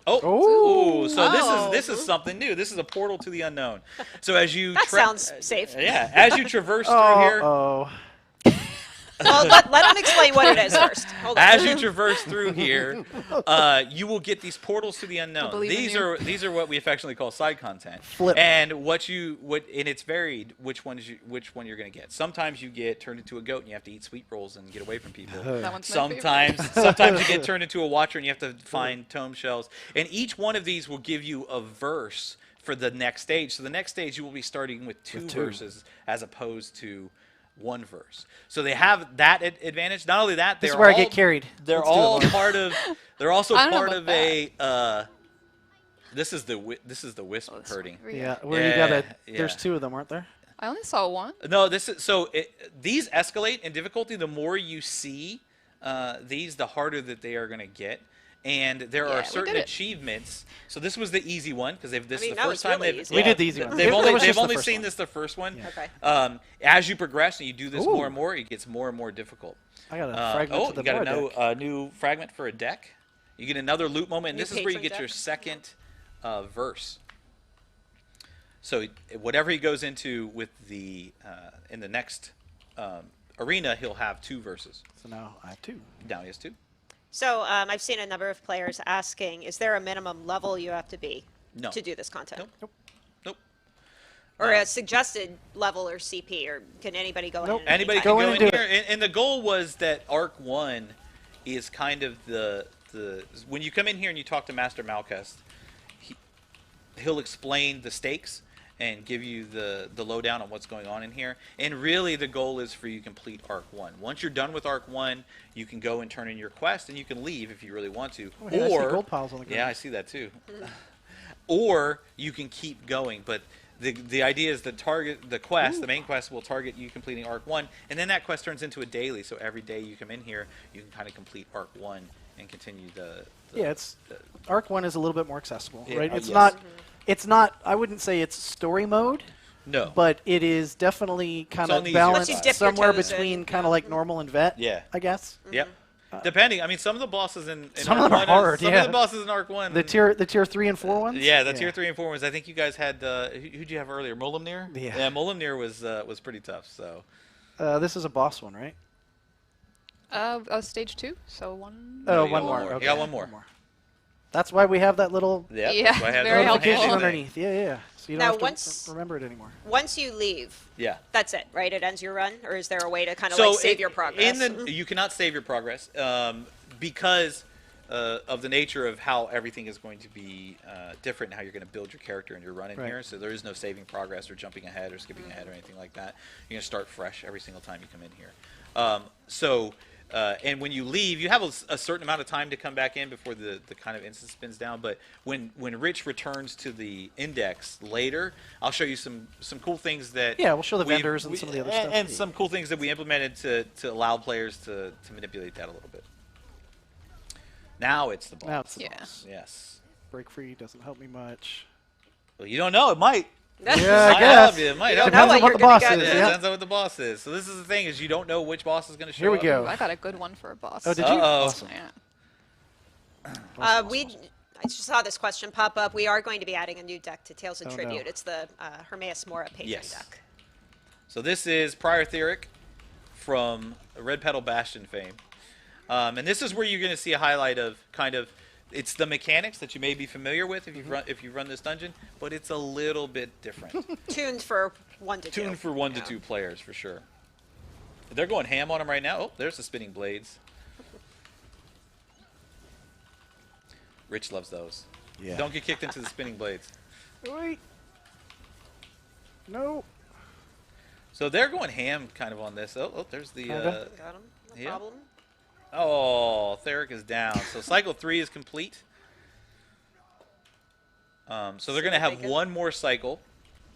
Oh. So this is something new. This is a portal to the unknown. So as you That sounds safe. yeah, as you traverse through here, Oh. Well, let him explain what it is first. Hold on. as you traverse through here, you will get these portals to the unknown. believe in These are what we affectionately call side content. Flip. And and it's varied which one you're going to get. Sometimes you get turned into a goat and you have to eat sweet rolls and get away from people. That one's my favorite. Sometimes you get turned into a watcher and you have to find tome shells. And each one of these will give you a verse for the next stage. So the next stage you will be starting with two verses as opposed to one verse. So they have that advantage. Not only that, This is where I get carried. They're Let's do it, all Lauren. part of. They're also I don't know part about of a. This is the wisp herding. Yeah, where you gotta. Yeah. There's 2 of them, aren't there? I only saw one. No, this is these escalate in difficulty. The more you see these, the harder that they are going to get. And there Yeah, are we certain did it. achievements. So this was the easy one because this I mean, is that the was first time really they've easy. We did the easy one. They've It only was just the only first seen one. this the first one. Okay. As you progress and you do this Ooh. more and more, it gets more and more difficult. I got a fragment to the you got bar deck. a new fragment for a deck. You get another loot moment, and New this is where you patron get your deck. second verse. So whatever he goes into with the in the next arena, he'll have 2 verses. So now I have 2. Now he has 2. So I've seen a number of players asking, is there a minimum level you have to be No. to do this content? Nope. Nope. Or a suggested level or CP, or can anybody go Nope. in? at any Anybody time? can Go go in in and do here, and the goal was that Arc 1 is kind of the when you come in here and you talk to Master Malcast, he'll explain the stakes and give you the lowdown on what's going on in here. And really the goal is for you to complete Arc 1. Once you're done with Arc 1, you can go and turn in your quest and you can leave if you really want to. Oh, hey, I see gold piles on the ground. Yeah, I see that too. Or you can keep going, but the idea is the main quest will target you completing Arc 1, and then that quest turns into a daily, so every day you come in here, you can kind of complete Arc 1 and continue the Yeah, Arc 1 is a little bit more accessible, Yeah, right? yes. It's not. I wouldn't say it's story mode, No. but it is definitely kind on of the easier balanced side. Lets you dip your somewhere toes in, between yeah. kind of like normal and vet. Yeah. I guess. Yep. Depending, I mean, some of the bosses in Some Arc of them are 1 hard, Some yeah. of the bosses in Arc 1. The tier 3 and 4 ones. Yeah, the tier 3 and 4 ones. I think you guys had who'd you have earlier? Molimnir? Yeah. Yeah, Molimnir was pretty tough. So This is a boss one, right? Stage 2, so one. Oh, you one got more. one more. Okay. You got one more. That's why we have that little yeah, Yeah, that's why I had very the helpful. notification hand in there. underneath. Yeah. So you don't Now, have to once- remember it anymore. Once you leave, Yeah. that's it, right? It ends your run, or is there a way to kind of So like save your progress? you cannot save your progress because of the nature of how everything is going to be different and how you're going to build your character and your run in Right. here. So there is no saving progress or jumping ahead or skipping ahead or anything like that. You're going to start fresh every single time you come in here. And when you leave, you have a certain amount of time to come back in before the kind of instance spins down. But when Rich returns to the index later, I'll show you some cool things that Yeah, we'll show the vendors and some of the other stuff. and some cool things that we implemented to allow players to manipulate that a little bit. Now it's the boss. Now it's the Yeah. boss. Yes. Break free doesn't help me much. Well, you don't know. It might. Yeah, It I might guess. help you. It might You help don't know you. Depends on what what you're the gonna boss get. is. Yeah, Yeah. depends on what the boss is. So this is the thing: is you don't know which boss is going to show Here we up. go. Ooh, I got a good one for a boss. Oh, did you? Uh-oh. Awesome. Yeah. I just saw this question pop up. We are going to be adding a new deck to Tales of Oh, Tribute. no. It's the Hermaeus Mora patron Yes. deck. So this is Prior Theoric from Red Petal Bastion fame. And this is where you're going to see a highlight of kind of, it's the mechanics that you may be familiar with if you run this dungeon, but it's a little bit different. Tuned for 1 to 2. Tuned for 1 to 2 players for sure. They're going ham on them right now. Oh, there's the spinning blades. Rich loves those. Yeah. Don't get kicked into the spinning blades. Wait. No. So they're going ham kind of on this. Oh, there's the Kinda. Got him? No yeah. problem. Oh, Theric is down. So cycle 3 is complete. So they're going to have Bacon. one more cycle,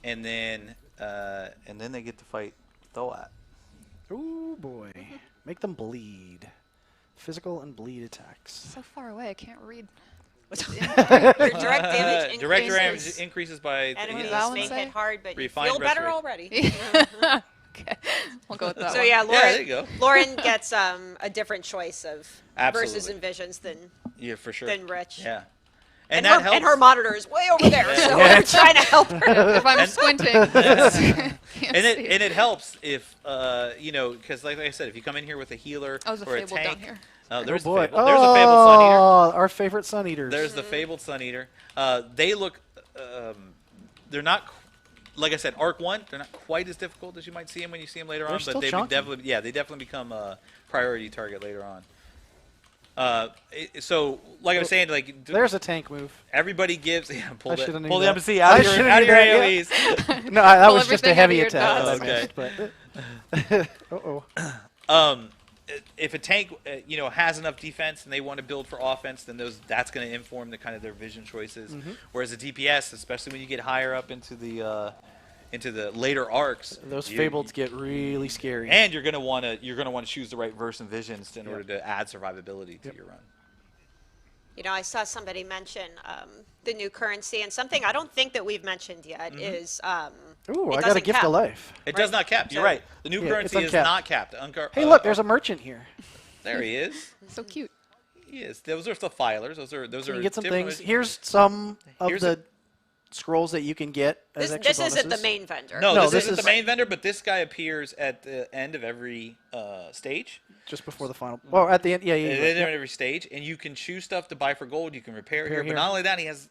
and then they get to fight Thoat. Ooh, boy. Make them bleed. Physical and bleed attacks. So far away, I can't read. Your direct damage increases. Direct damage increases by Enemies that one may say? hit hard, but you Refined feel better restoration. already. Okay, we'll go with that So one. yeah, Yeah, Lauren, there you go. Lauren gets a different choice of versus Absolutely. envisions Yeah, for sure. than Rich. Yeah. And, that her, helps. and her monitor is way over there, so Yeah. we're trying to help her. If I'm squinting, can't and see. it helps if because like I said, if you come in here with a healer I was a or a Fable down tank. here. Oh, Oh, there's the boy. Fable. There's a Fabled Sun Eater. Oh, our favorite Sun Eaters. There's the Fabled Sun Eater. They look, they're not, like I said, Arc 1, they're not quite as difficult as you might see them when you see them later They're on, still but they chunky. definitely become a priority target later on. So, like I was saying, like There's a tank move. everybody gives, pull I the should've knew pull the that. embassy I out of your should've knew that, yeah. AoEs. No, that Pull was just a everything heavy out of your attack that I dots. missed. But uh-oh. If a tank, has enough defense and they want to build for offense, then that's going to inform the kind of their vision choices. Mm-hmm. Whereas a DPS, especially when you get higher up into the later arcs, Those you- Fableds get really scary. and you're going to want to choose the right verse and visions in order to add survivability to your run. You know, I saw somebody mention the new currency, and something I don't think that we've mentioned yet is Ooh, it I got a doesn't gift cap. of life. It does Right. not cap. You're So- right. The new Yeah, currency it's is uncapped. not capped. Hey, look, there's a merchant here. There he is. So cute. He is. Those are the filers. Those are You get some different things. ways- Here's some of Here's the scrolls that you can get as This, extra this isn't the bonuses. main vendor. No, No, this this isn't the is- main vendor, but this guy appears at the end of every stage. Just before the final. Well, at the end, yeah. At the end of every stage, and you can choose stuff to buy for gold. You can repair here, but here. not only that, he has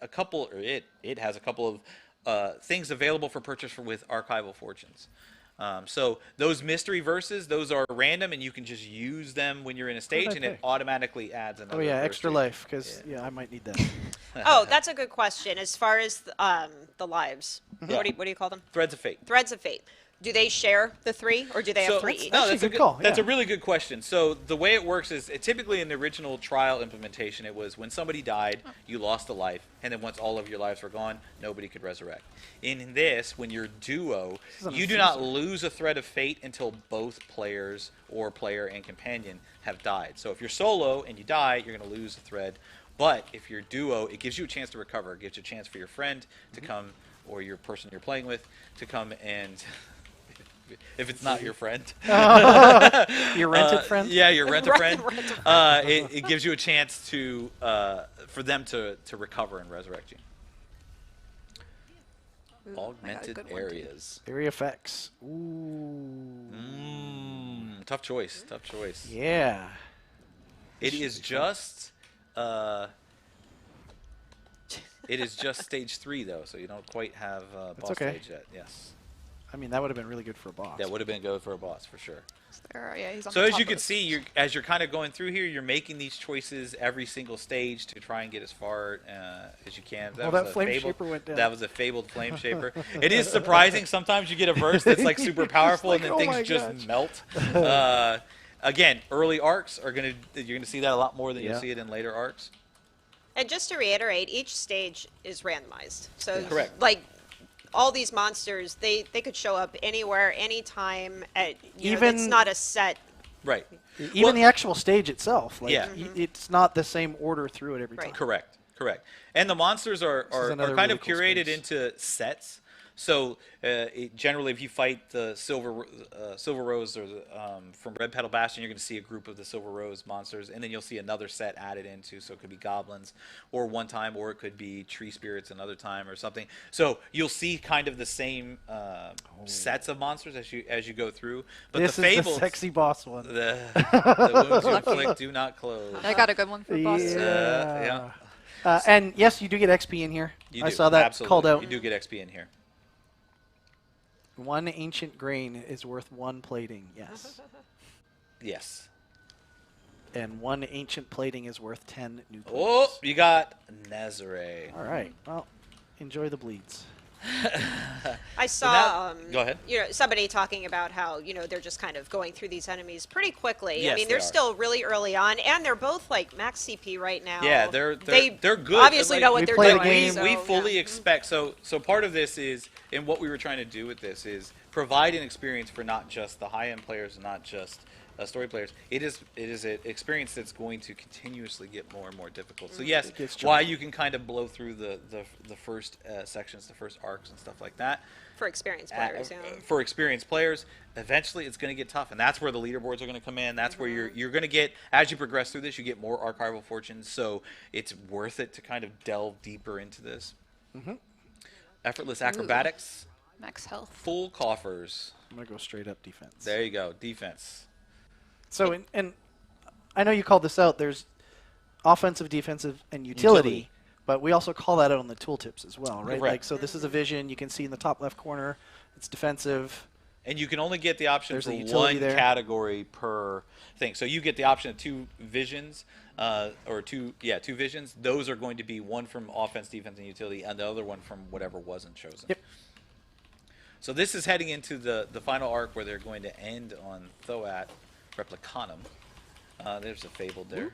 a couple, or it has a couple of things available for purchase with archival fortunes. So those mystery verses, those are random, and you can just use them when you're in a stage, and it pick? automatically adds another. Oh yeah, verse extra to it. life because I might need that. Oh, that's a good question. As far as the lives, what do you call them? Threads of Fate. Threads of Fate. Do they share the 3, or do they have 3 each? No, Actually, that's a good call, That's a yeah. really good question. So the way it works is, typically in the original trial implementation, it was when somebody died, you lost a life, and then once all of your lives were gone, nobody could resurrect. In this, when you're duo, is an you do not infuser. lose a thread of fate until both players or player and companion have died. So if you're solo and you die, you're going to lose a thread. But if you're duo, it gives you a chance to recover. It gives you a chance for your friend to come, or your person you're playing with, to come and... if it's not your friend. Your rented friend. Yeah, your rent a friend. Rent a friend. It gives you a chance to for them to recover and resurrect you. Augmented good one, too. areas. Area effects. Ooh. Tough choice. Tough choice. Yeah. It is just. It is just stage 3 though, so you don't quite have boss okay. stage yet. Yes, I mean, that would have been really good for a boss. that would have been good for a boss for sure. Yeah, he's on So the as top you of can this. see, as you're kind of going through here, you're making these choices every single stage to try and get as far as you can. Well, was that a flame fabled- shaper went down. That was a fabled flame shaper. It is surprising. Sometimes you get a verse that's like super powerful, like, and "Oh then my things just gosh." melt. Again, early arcs are you're gonna see that a lot more than Yeah. you'll see it in later arcs. And just to reiterate, each stage is randomized. So, Correct. like, all these monsters, they could show up anywhere, anytime. It's Even- not a set. Right. Even Well- the actual stage itself, like, Yeah. it's not the same order through it every Right. time. Correct. Correct. And the monsters are another kind really of cool curated space. into sets. So generally, if you fight the Silver Rose or from Red Petal Bastion, you're going to see a group of the Silver Rose monsters, and then you'll see another set added into. So it could be goblins, or one time, or it could be tree spirits another time, or something. So you'll see kind of the same sets of monsters as you go through. But This the is fables, the sexy boss one. the wounds you inflict do not close. I got a good one for boss. Yeah. And yes, you do get XP in here. You I do. saw that Absolutely. called out. You do get XP in here. One ancient grain is worth one plating, yes. Yes. And one ancient plating is worth 10 new plates. Oh, you got Nazare. All right. Well, enjoy the bleeds. I saw go ahead. somebody talking about how they're just kind of going through these enemies pretty quickly. Yes, I mean, they they're are. still really early on, and they're both like max CP right now. Yeah, they're good. Obviously Like, know what we they're play the doing. game. so, we yeah. fully expect so part of this is, and what we were trying to do with this is provide an experience for not just the high end players and not just story players. It is an experience that's going to continuously get more and more difficult. So yes, It gets while chunky. you can kind of blow through the first sections, the first arcs and stuff like that, For experienced players, yeah. for experienced players, eventually it's going to get tough, and that's where the leaderboards are going to come in. That's where you're going to get, as you progress through this, you get more archival fortunes. So it's worth it to kind of delve deeper into this. Effortless acrobatics, Max health. full coffers. I'm going to go straight up defense. There you go, defense. So, and I know you called this out. There's offensive, defensive, and utility, but we also call that out on the tooltips as well, right? Right. Like, so this is a vision. You can see in the top left corner, it's defensive. And you can only get the option There's for a utility one there. category per thing. So you get the option of two visions, or two visions. Those are going to be one from offense, defense, and utility, and the other one from whatever wasn't chosen. Yep. So this is heading into the final arc where they're going to end on Thoat Replicanum. There's a Fabled there.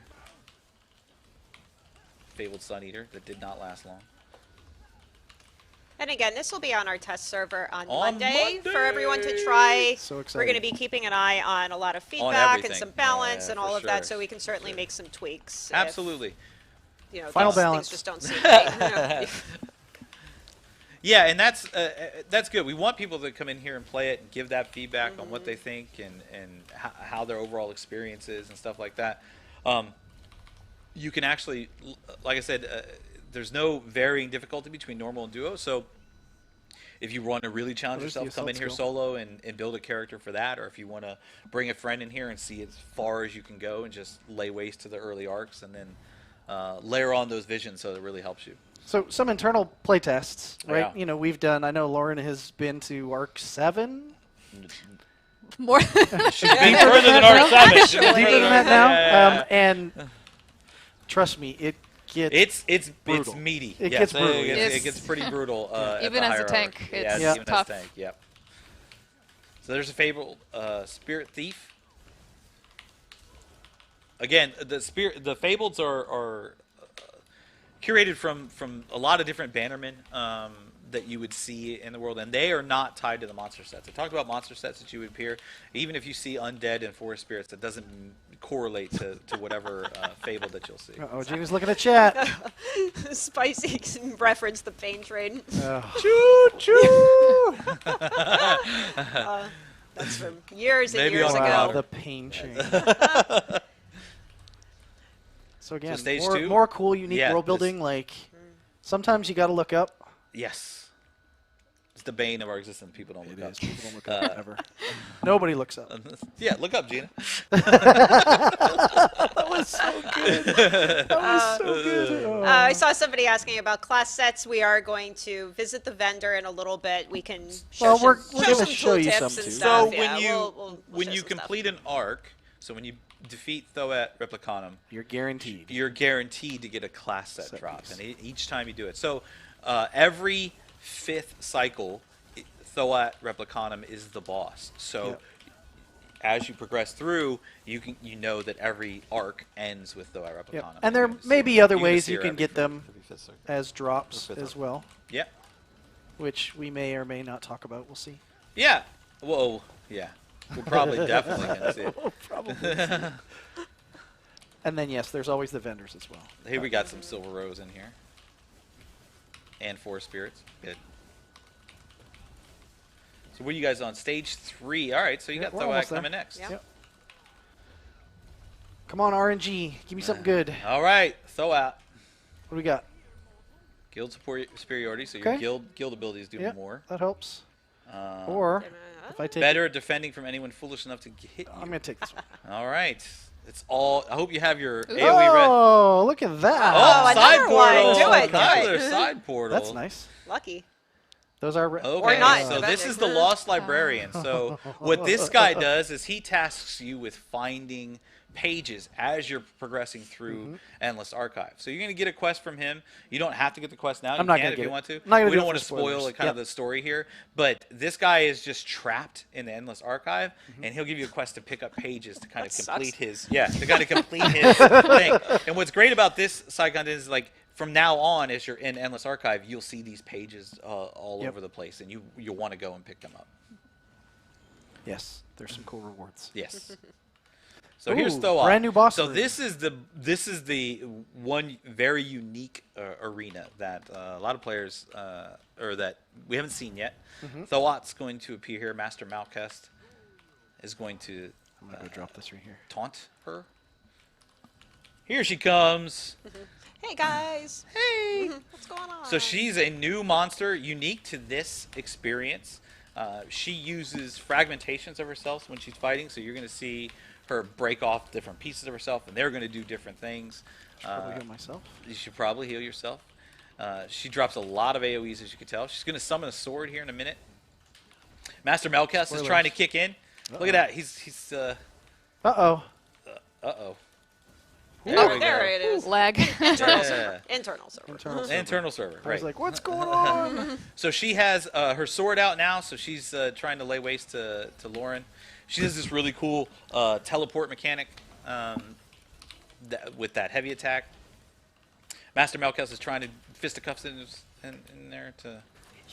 Fabled Sun Eater that did not last long. And again, this will be on our test server on On Monday for Monday! everyone to try. So We're excited. going to be keeping an eye on a lot of feedback and everything. some balance Yeah, and for all of that, sure. so we can certainly make some tweaks. if, Absolutely. Final things balance. just don't seem right. Yeah, and that's good. We want people to come in here and play it and give that feedback on what they think and how their overall experience is and stuff like that. You can actually, like I said, there's no varying difficulty between normal and duo. So if you want to really challenge There's the yourself, come in assault here skill. solo and build a character for that. Or if you want to bring a friend in here and see as far as you can go and just lay waste to the early arcs and then layer on those visions so it really helps you. So some internal play tests, right? Yeah. We've done, I know Lauren has been to Arc 7. More. She's been further than Arc 7. She's been Deeper further than that than- now. yeah, yeah. And trust me, it gets It's brutal. meaty. It Yes, gets brutal. It Yes. gets pretty brutal. At Even the as a higher tank, arc. it's Yeah, even tough. as a tank. Yep. So there's a Fabled Spirit Thief. Again, the Fableds are curated from a lot of different bannermen that you would see in the world, and they are not tied to the monster sets. I talked about monster sets that you would appear. Even if you see undead and forest spirits, that doesn't correlate to whatever fable that you'll see. Oh, Gina's looking at chat. Spicy reference the pain train. Choo choo. That's from years and Maybe years on ago. Wow, Water. the pain chain. So again, stage more, 2? more cool, unique Yeah, world this- building. Like sometimes you got to look up. Yes. It's the bane of our existence. People don't look up. People don't look up ever. Nobody looks up. Yeah, look up, Gina. That was so good. That was so good. Oh. I saw somebody asking about class sets. We are going to visit the vendor in a a little bit. We can show Well, we're some, gonna some show you tooltips some and too. stuff. So yeah, when you we'll when show you some stuff. complete an arc, so when you defeat Thoat Replicanum, You're guaranteed. you're guaranteed to get a class set Set drop, piece. and each time you do it. So every 5th cycle, Thoat Replicanum is the boss. So Yep. as you progress through, you know that every arc ends with Thoat Replicanum. Yep. And there You can may see- be other can ways see you her can every get fifth- them every 5th cycle. as drops Or fifth as arc. well, Yep. which we may or may not talk about. We'll see. Yeah. Whoa. Yeah. We're probably definitely going to see it. Probably. And then, yes, there's always the vendors as well. Here we got some Silver Rose in here. And 4 Spirits. Good. So what are you guys on? Stage 3. All right, so you got we're Thoat almost there. coming next. Yeah. Yep. Come on, RNG. Give me something good. All right, Thoat. What do we got? Guild superiority, so your Okay. guild abilities do Yep, more. that helps. Or if I take Better at defending from anyone foolish enough to hit you. I'm going to take this one. All right. It's all. I hope you have your Ooh. AoE read. Oh, look at that. Oh, side another one. portal. Do it, do Another it. side portal. That's nice. Lucky. Those are Okay, not, so this depending. is the Lost Librarian. So what this guy does is he tasks you with finding pages as you're progressing through Endless Archive. So you're going to get a quest from him. You don't have to get the quest now. I'm You not can gonna if get you it. want to. I'm not gonna We do don't it want for to spoil spoilers. kind of the story here. But this guy is just trapped in the Endless Archive, and he'll give you a quest to pick up pages to kind of That complete sucks. to kind of complete his thing. And what's great about this side content is like from now on, as you're in Endless Archive, you'll see these pages all Yep. over the place, and you'll want to go and pick them up. Yes, there's some cool rewards. Yes. So here's Ooh, Thoat. brand new boss So room. this is the one very unique arena that a lot of players or that we haven't seen yet. Thoat's going to appear here. Master Malkest is going to I'm going to go drop this right here. taunt her. Here she comes. Hey, guys. Hey. What's going on? So she's a new monster, unique to this experience. She uses fragmentations of herself when she's fighting, so you're going to see her break off different pieces of herself, and they're going to do different things. Probably heal myself. You should probably heal yourself. She drops a lot of AoEs, as you can tell. She's going to summon a sword here in a minute. Master Melkest is Spoilers. trying to kick in. Look at that. He's Uh-oh. uh-oh. Oh, we there go. it is. Lag. Internal Yeah. server. Internal server. Internal server. Internal server, I right. was like, what's going on? So she has her sword out now, so she's trying to lay waste to Lauren. She does this really cool teleport mechanic with that heavy attack. Master Melkest is trying to fisticuffs in there to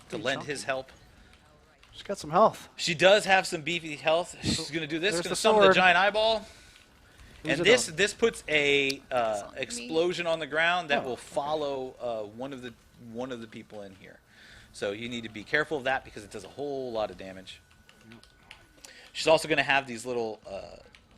pretty lend chunky. his help. She's got some health. She does have some beefy health. She's going to do this. There's Going to the summon the sword. giant eyeball. Who's And it on? this puts a on me. explosion on the ground that Oh, will follow one of the people in here. So you need to be careful of that because it does a whole lot of damage. She's also going to have these little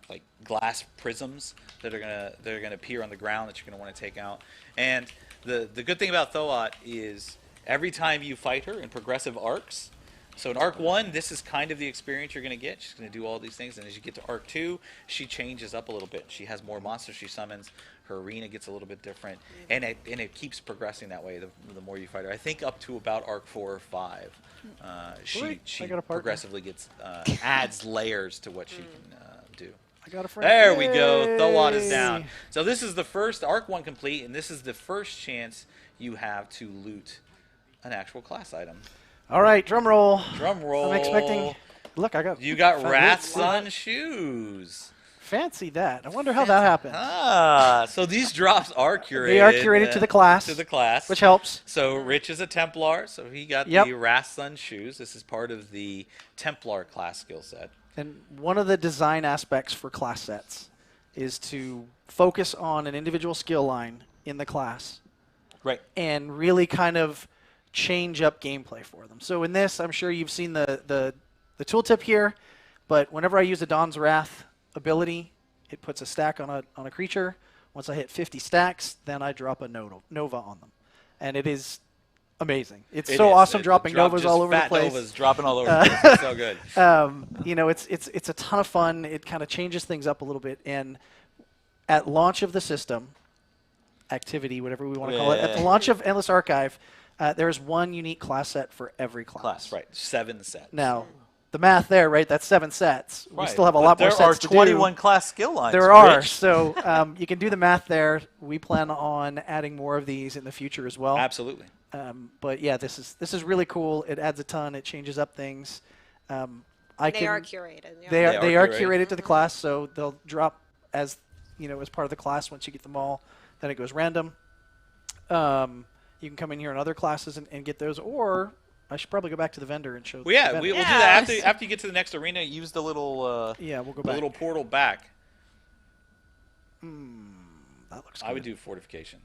like glass prisms that are gonna appear on the ground that you're going to want to take out. And the good thing about Thoat is every time you fight her in progressive arcs. So in Arc 1, this is kind of the experience you're going to get. She's going to do all these things. And as you get to Arc 2, she changes up a little bit. She has more monsters she summons. Her arena gets a little bit different. And it keeps progressing that way the more you fight her. I think up to about Arc 4 or 5, Really? she I got a partner. progressively gets adds layers to what she can do. I got a friend. There we go. Yay! Thoat is down. So this is the first Arc 1 complete, and this is the first chance you have to loot an actual class item. All right, drum roll. Drum roll. I'm expecting. Look, I got. You got Fat Wrath's Luke. Sun shoes. Fancy that. I wonder how that happened. Ah, so these drops are curated. They are curated to the class. To the class. Which helps. So Rich is a Templar, so he got Yep. the Wrath's Sun shoes. This is part of the Templar class skill set. And one of the design aspects for class sets is to focus on an individual skill line in the class Right. and really kind of change up gameplay for them. So in this, I'm sure you've seen the tooltip here, but whenever I use a Dawn's Wrath ability, it puts a stack on a creature. Once I hit 50 stacks, then I drop a Nova on them. And it is amazing. It's It so is. awesome It dropping dropped Novas just all over the fat place. Novas dropping all over the place. It's so good. You know, it's a ton of fun. It kind of changes things up a little bit. And at launch of the system, activity, whatever we want to call it, at the Yeah. launch of Endless Archive, there is one unique class set for every class. Class, right. 7 sets. Now, the math there, right? That's 7 sets. We Right. still have a But lot more there sets are to 21 do. class skill lines. There are. Rich. So you can do the math there. We plan on adding more of these in the future as well. Absolutely. But yeah, this is really cool. It adds a ton. It changes up things. They They are curated. Yeah. They are curated. curated to the class, so they'll drop as as part of the class once you get them all. Then it goes random. You can come in here in other classes and get those, or I should probably go back to the vendor and show. Well, yeah, the vendor. we'll do that after you get to the next arena. Use the little Yeah, we'll go the back. little portal back. That looks good. I would do fortification.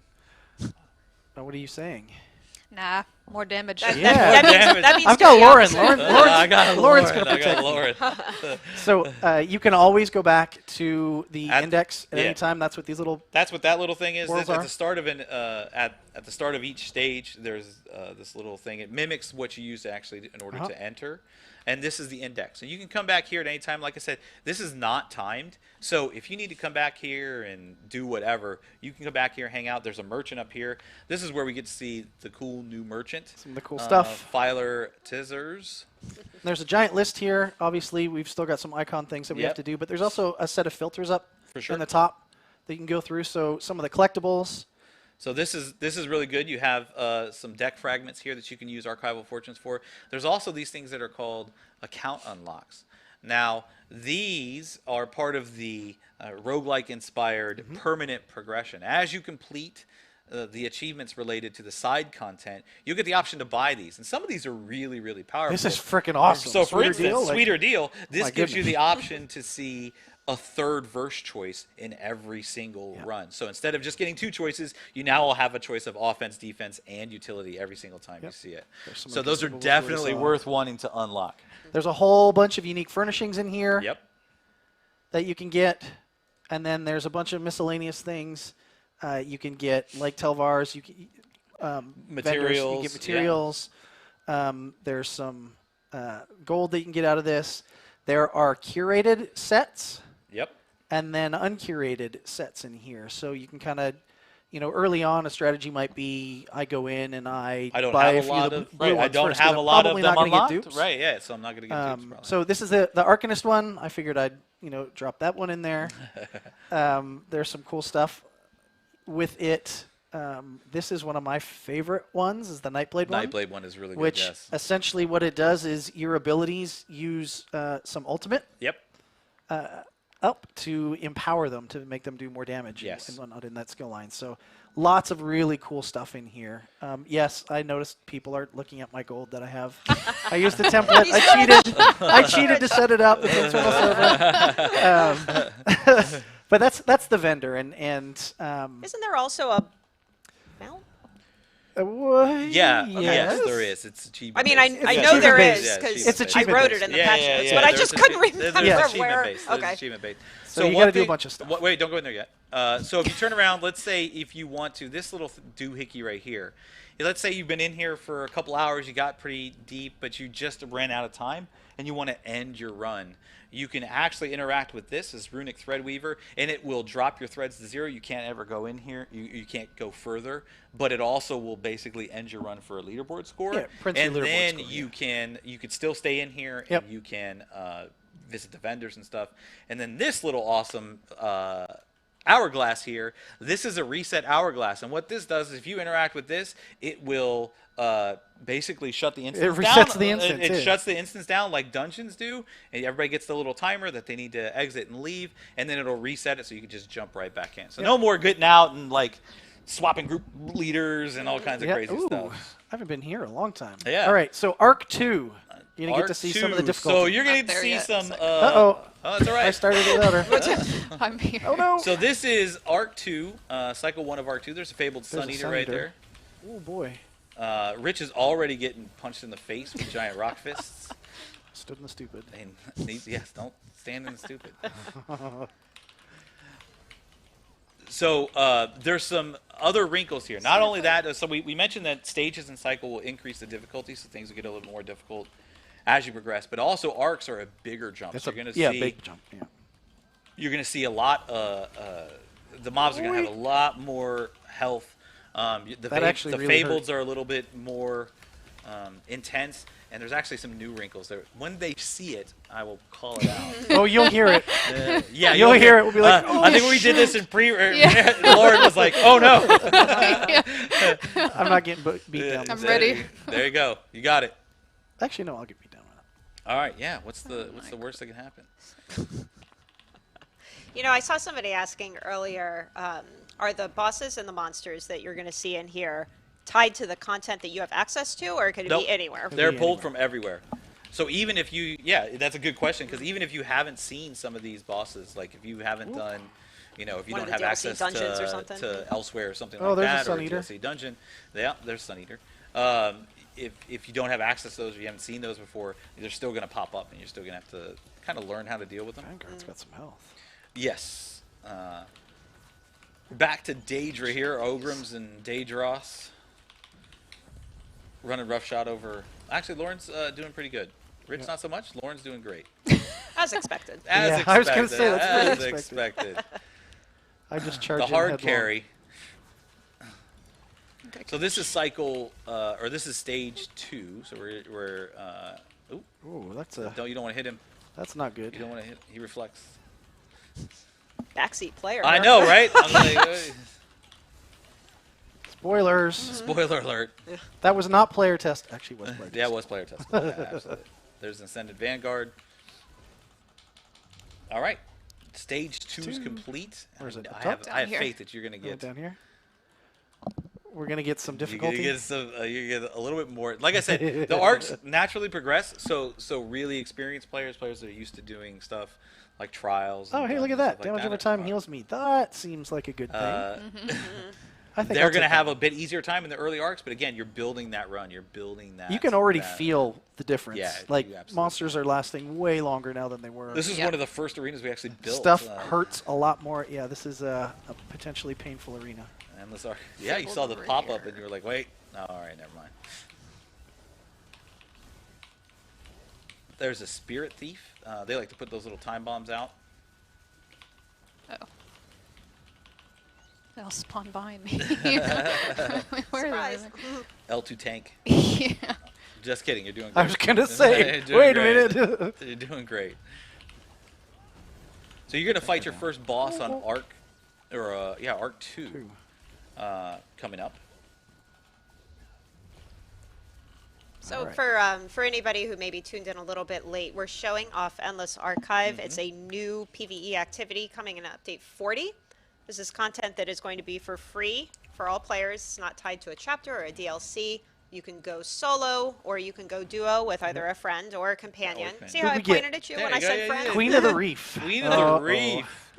Now, what are you saying? Nah, more damage. Yeah. That means I've do got the Lauren. opposite. I got Lauren's Lauren. gonna I got protect Lauren. So you can always go back to the At- index at yeah. any time. That's what these little. That's what that little thing is. Portals At are? the start of at the start of each stage, there's this little thing. It mimics what you use actually in order to enter, and this is the index. And you can come back here at any time. Like I said, this is not timed. So if you need to come back here and do whatever, you can come back here, hang out. There's a merchant up here. This is where we get to see the cool new merchant. Some of the cool stuff. Filer Tizzers. There's a giant list here. Obviously, we've still got some icon things that we have to do, but there's also a set of filters up For sure. in the top that you can go through. So some of the collectibles. So this is really good. You have some deck fragments here that you can use Archival Fortunes for. There's also these things that are called account unlocks. Now, these are part of the roguelike inspired permanent progression. As you complete the achievements related to the side content, you get the option to buy these. And some of these are really, really powerful. This is freaking awesome. So, for Sweeter instance, deal, like- Sweeter Deal, this my gives you goodness. the option to see a third verse choice in every single run. So instead of just getting 2 choices, you now will have a choice of offense, defense, and utility every single time you see it. some So those are consumables for definitely this, worth wanting to unlock. There's a whole bunch of unique furnishings in here Yep. that you can get, and then there's a bunch of miscellaneous things you can get, like Telvars. You can vendors, you Materials, can get yeah. materials. There's some gold that you can get out of this. There are curated sets Yep. and then uncurated sets in here, so you can kind of. Early on, a strategy might be I go in and I I don't buy have a a few lot of the of blue I ones don't first, 'cause have I'm a lot of probably them not gonna get unlocked. dupes. Right, yeah, so I'm not going to get dupes probably. So this is the Arcanist one. I figured I'd drop that one in there. There's some cool stuff with it. This is one of my favorite ones. Is the Nightblade one, Nightblade one is really good, which yes. essentially what it does is your abilities use some ultimate Yep. up to empower them to make them do more damage Yes. and whatnot in that skill line. So lots of really cool stuff in here. Yes, I noticed people are looking at my gold that I have. I used the template. I cheated to set it up. It's internal server. But that's the vendor, and Isn't there also a mount? Yeah, yes. yes, there is. It's achievement. I mean, I based. know achievement there based. is Yeah, because It's I achievement wrote based. it in the Yeah, patch yeah, notes, yeah, but I there's just a- couldn't there's remember achievement where. based. There's Okay. achievement based. So you one gotta do a thing- bunch of stuff. Wait, don't go in there yet. So if you turn around, let's say if you want to, this little doohickey right here. Let's say you've been in here for a couple hours, you got pretty deep, but you just ran out of time, and you want to end your run. You can actually interact with this as Runic Threadweaver, and it will drop your threads to 0. You can't ever go in here. You can't go further, but it also will basically end your run for a leaderboard score. Yeah, prints your and leaderboard then score, you could still stay in here, Yep. and you can visit the vendors and stuff. And then this little awesome hourglass here, this is a reset hourglass, and what this does is if you interact with this, it will basically shut the instance down. resets the instance, It yeah. shuts the instance down like dungeons do, and everybody gets the little timer that they need to exit and leave, and then it'll reset it so you can just jump right back in. So no more getting out and like swapping group leaders and all kinds of crazy Ooh, stuff. I haven't been here in a long time. Yeah. All right, so Arc 2. You're going to get to see some of the R2. difficulty. So you're going Not to there see yet. some. Uh-oh. Oh, that's all I right. started it louder. I'm here. Oh, no. So this is Arc 2, Cycle 1 of Arc 2. There's a fabled There's Sun a Eater Sun right Eater. there. Oh, boy. Rich is already getting punched in the face with giant rock fists. Stood in the stupid. And yes, don't stand in the stupid. So there's some other wrinkles here. Not only that, so we mentioned that stages and cycle will increase the difficulty, so things will get a little more difficult as you progress. But also arcs are a bigger jump. That's So a you're going to see big jump. Yeah. you're going to see a lot. The mobs are going to have a lot more health. That actually the really fableds are a little bit more intense, and there's actually some new wrinkles there. When they see it, I will call it out. Oh, you'll hear it. Yeah, You'll hear it. We'll be like, oh, I think we did this in Lauren was like, oh no. I'm not getting beat down. I'm with ready. that. There you go. You got it. Actually, no, I'll get beat down with it. All right. Yeah. What's the worst that can happen? I saw somebody asking earlier, are the bosses and the monsters that you're going to see in here tied to the content that you have access to, or could it Nope. be anywhere? They're be pulled anywhere. from everywhere. So even if you, yeah, that's a good question, because even if you haven't seen some of these bosses, like if you haven't done, you know, if you One don't of the have DLC access dungeons or something. to elsewhere or something Oh, like there's a that, or Sun a Eater. DLC dungeon, yeah, there's Sun Eater. If you don't have access to those, or you haven't seen those before, they're still going to pop up, and you're still going to have to kind of learn how to deal with them. Vanguard's got some health. Yes. Back to Daedra here, Ogrims and Daedros. Running roughshod over. Actually, Lauren's doing pretty good. Rich, not so much. Lauren's doing great. As expected. As Yeah, expected. I was gonna say, that's as pretty expected. I just charged The in hard headlong. carry. So this is cycle, or this is stage 2. So we're ooh, Ooh, that's you don't want to hit him. that's not good. You don't want to hit. He reflects. Backseat player. I know, right? I'm like, Spoilers. spoiler alert. That was not player test. Actually, it was player Yeah, it test. was player test. Yeah, absolutely. There's an Ascended Vanguard. All right. Stage 2 is complete. Where's it? I Up have, top? I have Down here. faith that you're going to Go get. down here. We're gonna get some You're gonna difficulty. get some. You get a little bit more. Like I said, the arcs naturally progress. So really experienced players that are used to doing stuff like trials. Oh, and hey, look at dungeons, that! stuff like Damage that over time are- heals me. That seems like a good thing. I think They're I'll going to take have that. a bit easier time in the early arcs, but again, you're building that run. You're building that. You can already that- feel the difference. Yeah, like you absolutely monsters are lasting way longer now than they were. This is Yeah. one of the first arenas we actually built. Stuff hurts a lot more. Yeah, this is a potentially painful arena. Endless arc. Yeah, you saw the pop up and you were like, wait. Oh, all right, never mind. There's a spirit thief. They like to put those little time bombs out. Oh. They'll spawn behind me. Where are Surprise. they? L2 tank. Yeah. Just kidding. You're doing great. I was gonna say, You're doing wait a great. minute. You're doing great. So you're gonna fight your first boss on Arc, or Arc 2, coming up. So Alright. for anybody who maybe tuned in a little bit late, we're showing off Endless Archive. It's a new PvE activity coming in update 40. This is content that is going to be for free for all players. It's not tied to a chapter or a DLC. You can go solo or you can go duo with either a friend or a companion. companion. See how Who'd I we get? pointed at you There when you I go, said yeah, friend? yeah. Queen of the Reef. Queen of the Uh-oh. Reef.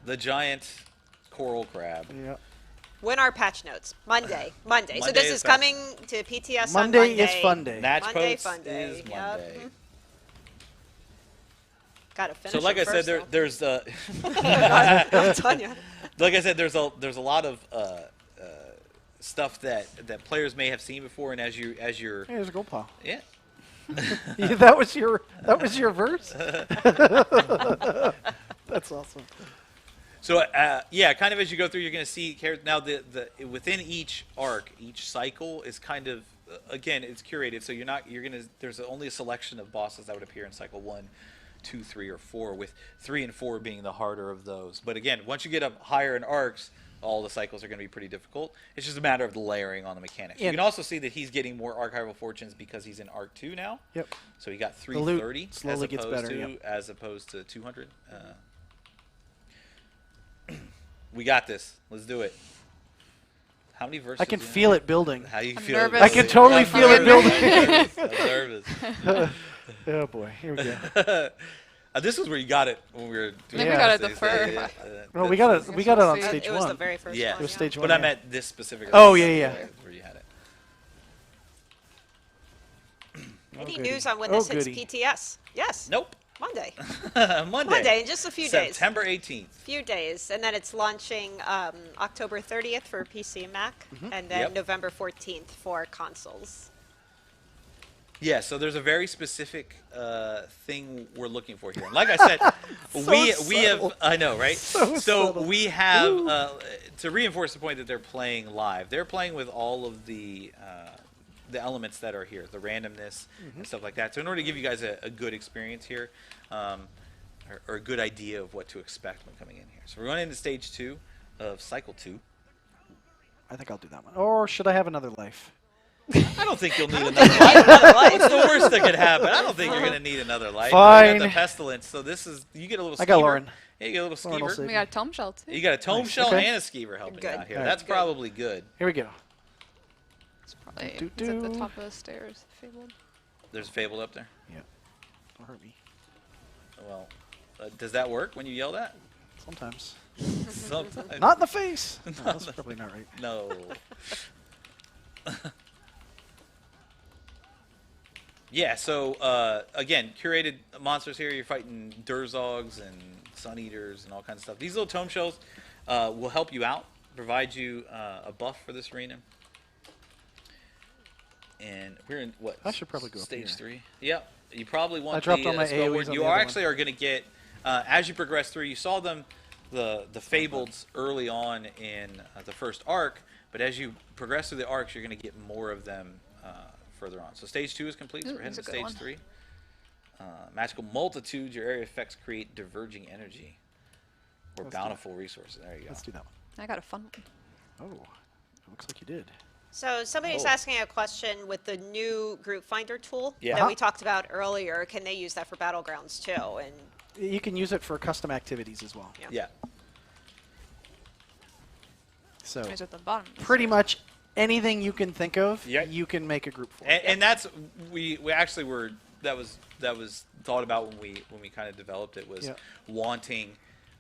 The giant coral crab. Yeah. When are patch notes? Monday. Monday. So Monday this is is patch- coming to PTS on Monday Monday. is fun day. Natch Monday, Posts fun day. is Yep. Monday. Gotta finish So like it I said, first, there's I'm telling you. like I said, there's a lot of stuff that players may have seen before, and as you're Hey, there's a gold pile. yeah. Yeah, that was your verse. That's awesome. So yeah, kind of as you go through, you're going to see now the within each arc, each cycle is kind of again it's curated. So there's only a selection of bosses that would appear in cycle 1, 2, 3, or 4, with 3 and 4 being the harder of those. But again, once you get up higher in arcs, all the cycles are going to be pretty difficult. It's just a matter of the layering on the mechanics. You Yeah. can also see that he's getting more archival fortunes because he's in arc 2 now. Yep. So he got loot 330 slowly gets better, as opposed to 200. We got this. Let's do it. How many verses? I can do you feel have? it building. How you I'm feel? nervous. I can totally I'm feel it nervous. I'm nervous. Oh boy, here we go. This is where you got it when we were doing think we got it the first. No, we got it. We got it on see. stage It was the one. very first Yeah. one. It was stage But one. I yeah. meant this specific. Oh, yeah. Where you had it. Any goody. news on when Oh, this hits goody. PTS? Yes. Nope. Monday. Monday. Monday in just a few days. September 18th. Few days, and then it's launching October 30th for PC and Mac, and then Yep. November 14th for consoles. Yeah, so there's a very specific thing we're looking for here. And like I said, we have subtle. I know, right? So subtle. we have to reinforce the point that they're playing live. They're playing with all of the elements that are here, the randomness and stuff like that. So in order to give you guys a good experience here, or a good idea of what to expect when coming in here. So we're going into stage 2 of cycle 2. I think I'll do that one. Or should I have another life? I don't think you'll need another life. What's the worst that could happen? I don't think you're going to need another life. Fine. You got the pestilence, so this is you get a little. I got skeever. Lauren. Yeah, you get a little Lauren will skeever. save We got a tome shell too. You got a tome Nice. shell Okay. and a skeever helping Good. out here. All right. That's Good. probably good. Here we go. It's probably Do, it's at the do. top of the stairs. Fabled. There's a Fabled up there. Yeah. Don't hurt me. Well, does that work when you yell that? Sometimes. Sometimes. Not in the face. No, that's probably not right. No. Yeah, so again, curated monsters here. You're fighting Durzogs and Sun Eaters and all kinds of stuff. These little tome shells will help you out, provide you a buff for this arena. And we're in what? I should probably go up stage here. 3. Yep. You probably want I dropped the all my spell AoEs ward. on You the are other actually are going to get as you progress through. You saw them, the Fableds early on in the first arc, but as you progress through the arcs, you're going to get more of them further on. So stage 2 is complete. So Ooh, we're heading to that's a good stage one. 3. Magical multitudes. Your area effects create diverging energy or Let's do bountiful resources. There you go. Let's do that one. I got a fun one. Oh, it looks like you did. So somebody's Oh. asking a question with the new group finder tool Yeah. that Uh-huh. we talked about earlier. Can they use that for Battlegrounds too? And You can use it for custom activities as well. Yeah. Yeah. It's So at the bottom. of the pretty stairs. much anything you can think of, Yeah. you can make a group for. And that's we actually were that was thought about when we kind of developed it was Yeah. wanting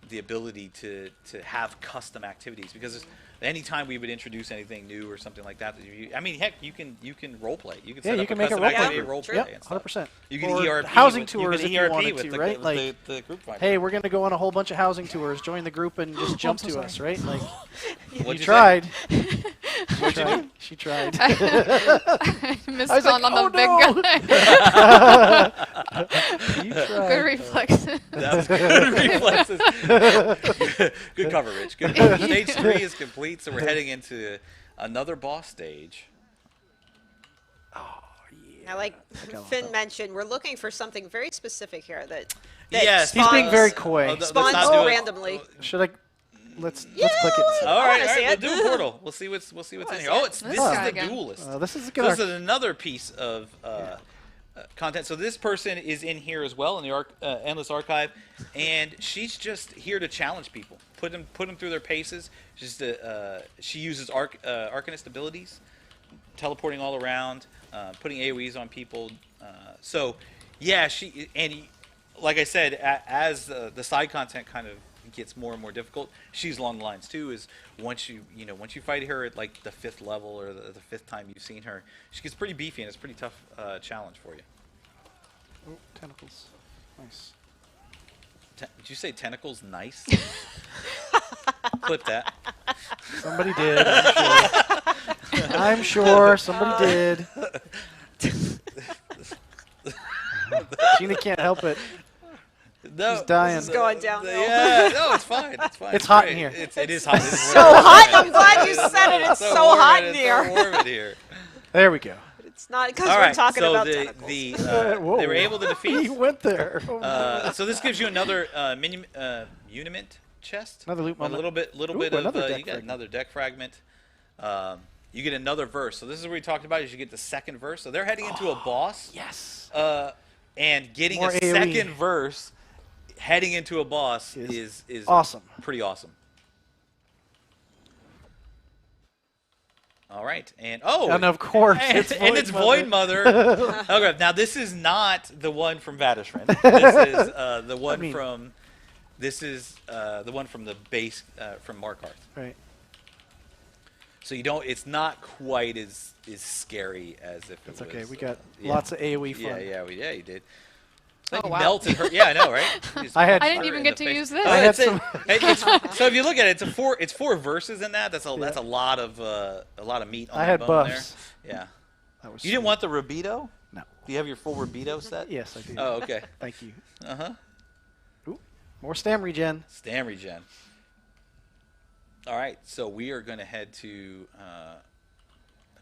the ability to have custom activities because anytime we would introduce anything new or something like that, I mean heck you can role play you can Yeah, set you up can a make a custom role activity play and role group. play Yep, and stuff. 100%. You can Or ERP housing with, tours you if can you wanted ERP with to, the, right? with Like, the group finder. hey, we're going to go on a whole bunch of housing tours. Join the group and just jump so to sorry. us, right? Like, What'd you say? tried. What'd you do? She tried. Missed I was like, on oh, the big no. guy. You Good tried. reflexes. That was good reflexes. Good cover, Rich. Good cover. Stage 3 is complete, so we're heading into another boss stage. now, like got Finn that. mentioned, we're looking for something very specific here that Yes, He's being spawns- very coy. let's spawns not do it. randomly. Should I? Let's click it. And see. All I right, wanna see we'll it. do a portal. We'll see what's in here. see Oh, it. it's This this guy is the again. duelist. This is So good. this is another piece of content. So this person is in here as well in the Endless Archive, and she's just here to challenge people, put them through their paces. She uses Arcanist abilities, teleporting all around, putting AOE's on people. So yeah, like I said, as the side content kind of gets more and more difficult, she's along the lines too. Is once you fight her at like the 5th level or the 5th time you've seen her, she gets pretty beefy and it's a pretty tough challenge for you. Oh, tentacles. Nice. Did you say tentacles? Nice. Clip that. Somebody did. I'm sure somebody did. Gina can't help it. No, She's dying. This is going downhill. Yeah, no, it's fine. It's fine. It's hot in great. here. It is hot. It's So hot. I'm glad you said it. It's so warm hot in- in it's here. so warm in here. There we go. It's not because All we're right, talking so about the tentacles. Whoa. they were able to He defeat. went there. Oh, no. So this gives you another uniment chest. Another loot A moment. little bit Ooh, of another deck you get fragment. another deck fragment. You get another verse. So this is what we talked about. Is you get the second verse. So they're heading into a boss. Yes. And getting More a AoE. second verse, heading into a boss is awesome. Pretty awesome. All right, and And of course, and it's it's Void Void Mother. Okay, now this is not the one from Vatishran. This is the one mean- from. This is the one from the base from Markarth. Right. So you don't. It's not quite as scary as if That's it was. okay. We got yeah. lots of AoE fun. Yeah, you did. Oh, Like wow. melted her. Yeah, I know, right? Just I had- I didn't her even in get the to face. use this. I had It's a- some- so if you look at it, it's four verses in that. That's a lot of meat on I the had bone buffs. there. Yeah. That was You didn't sweet. want the Rabido? No. Do you have your full Rabido set? Yes, I do. Oh, okay. Thank you. Uh-huh. Ooh, more stam regen. Stam regen. All right, so we are going to head to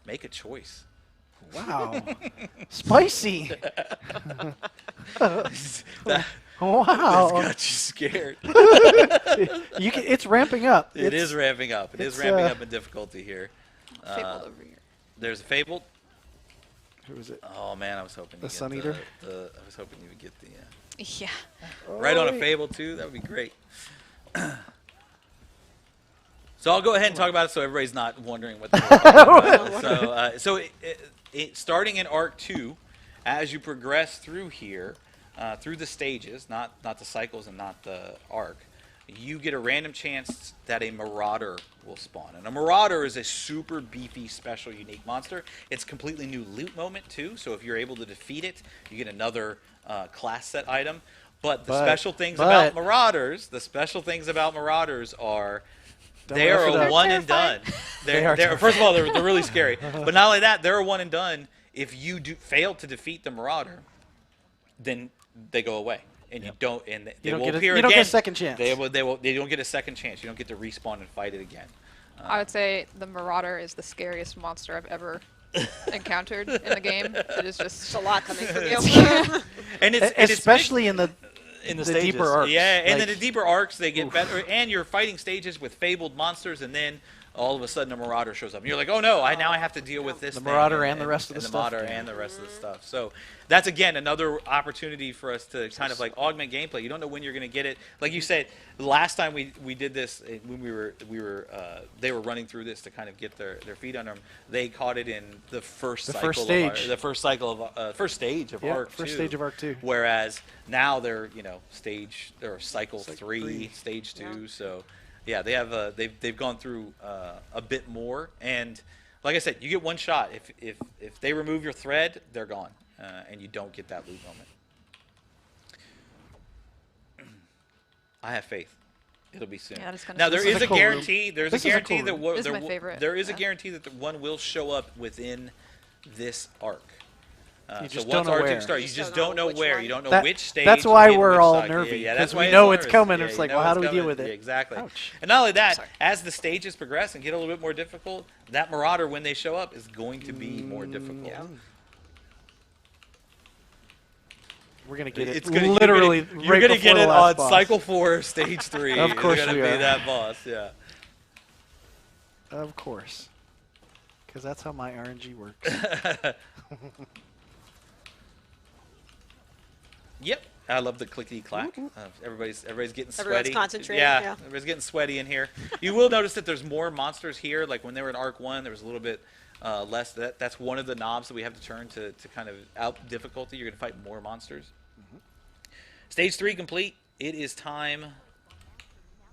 make a choice. Wow. Spicy. That Wow. got you scared. It's ramping up. It is ramping up. It is it's, ramping up in difficulty here. Fabled over here. There's a Fabled. Who is it? Oh man, I was hoping The you get Sun Eater? I was hoping you would get the Yeah. right on a Oh, Fable too. That would be great. So So I'll go ahead and talk about it so everybody's not wondering what the hell we're talking about. Starting in Arc 2, as you progress through here, through the stages, not the cycles and not the arc, you get a random chance that a Marauder will spawn. And a Marauder is a super beefy, special, unique monster. It's a completely new loot moment, too. So if you're able to defeat it, you get another class set item. But the special things about Marauders, are they are a one and done. First of all, they're really scary. But not only that, they're a one and done. If you fail to defeat the Marauder, then they go away. And you don't, and they will appear again. You don't get a second chance. They don't get a second chance. You don't get to respawn and fight it again. I would say the Marauder is the scariest monster I've ever encountered in the game. It is just a lot coming from you. And especially in the stages. deeper arcs. Yeah, and then the deeper arcs, they get better. And you're fighting stages with fabled monsters, and then all of a sudden a Marauder shows up. And you're like, oh no, now I have to deal with this the thing Marauder and the rest of the stuff. The Marauder and the rest of the stuff. So that's, again, another opportunity for us to kind of like augment gameplay. You don't know when you're going to get it. Like you said, the last time we did this, when they were running through this to kind of get their feet under them, they caught it in the first stage of Arc 2. First stage of Arc 2. Whereas now they're, cycle 3, stage 2. So yeah, they've gone through a bit more, and like I said, you get one shot. If they remove your thread, they're gone, and you don't get that loot moment. I have faith. It'll be soon. Yeah, that's kinda now there cool. is a guarantee. There's a guarantee that This is my favorite. there is a guarantee that the one will show up within this arc. You so just once don't know Arc 2 where. starts, you just don't know which where. one. You don't know which stage. That's why in we're which all cycle. nervy, Yeah, because that's why we it's know all it's nervous. coming. Yeah, It's you like, know well, how it's do we deal coming. with it? Yeah, exactly. Ouch. And not only that, as the stages progress and get a little bit more difficult, that Marauder, when they show up, is going to be more difficult. Yeah. We're gonna get it. It's gonna, Literally, you're gonna get the it last on boss. Cycle 4, Stage 3. Of course It's gonna we be are. that boss. Yeah. Of course, because that's how my RNG works. Yep. I love the clickety clack. Everybody's getting sweaty. Everyone's concentrating, Yeah, yeah. everybody's getting sweaty in here. You will notice that there's more monsters here. Like when they were in Arc 1, there was a little bit less. That's one of the knobs that we have to turn to kind of out difficulty. You're going to fight more monsters. Stage 3 complete. It is time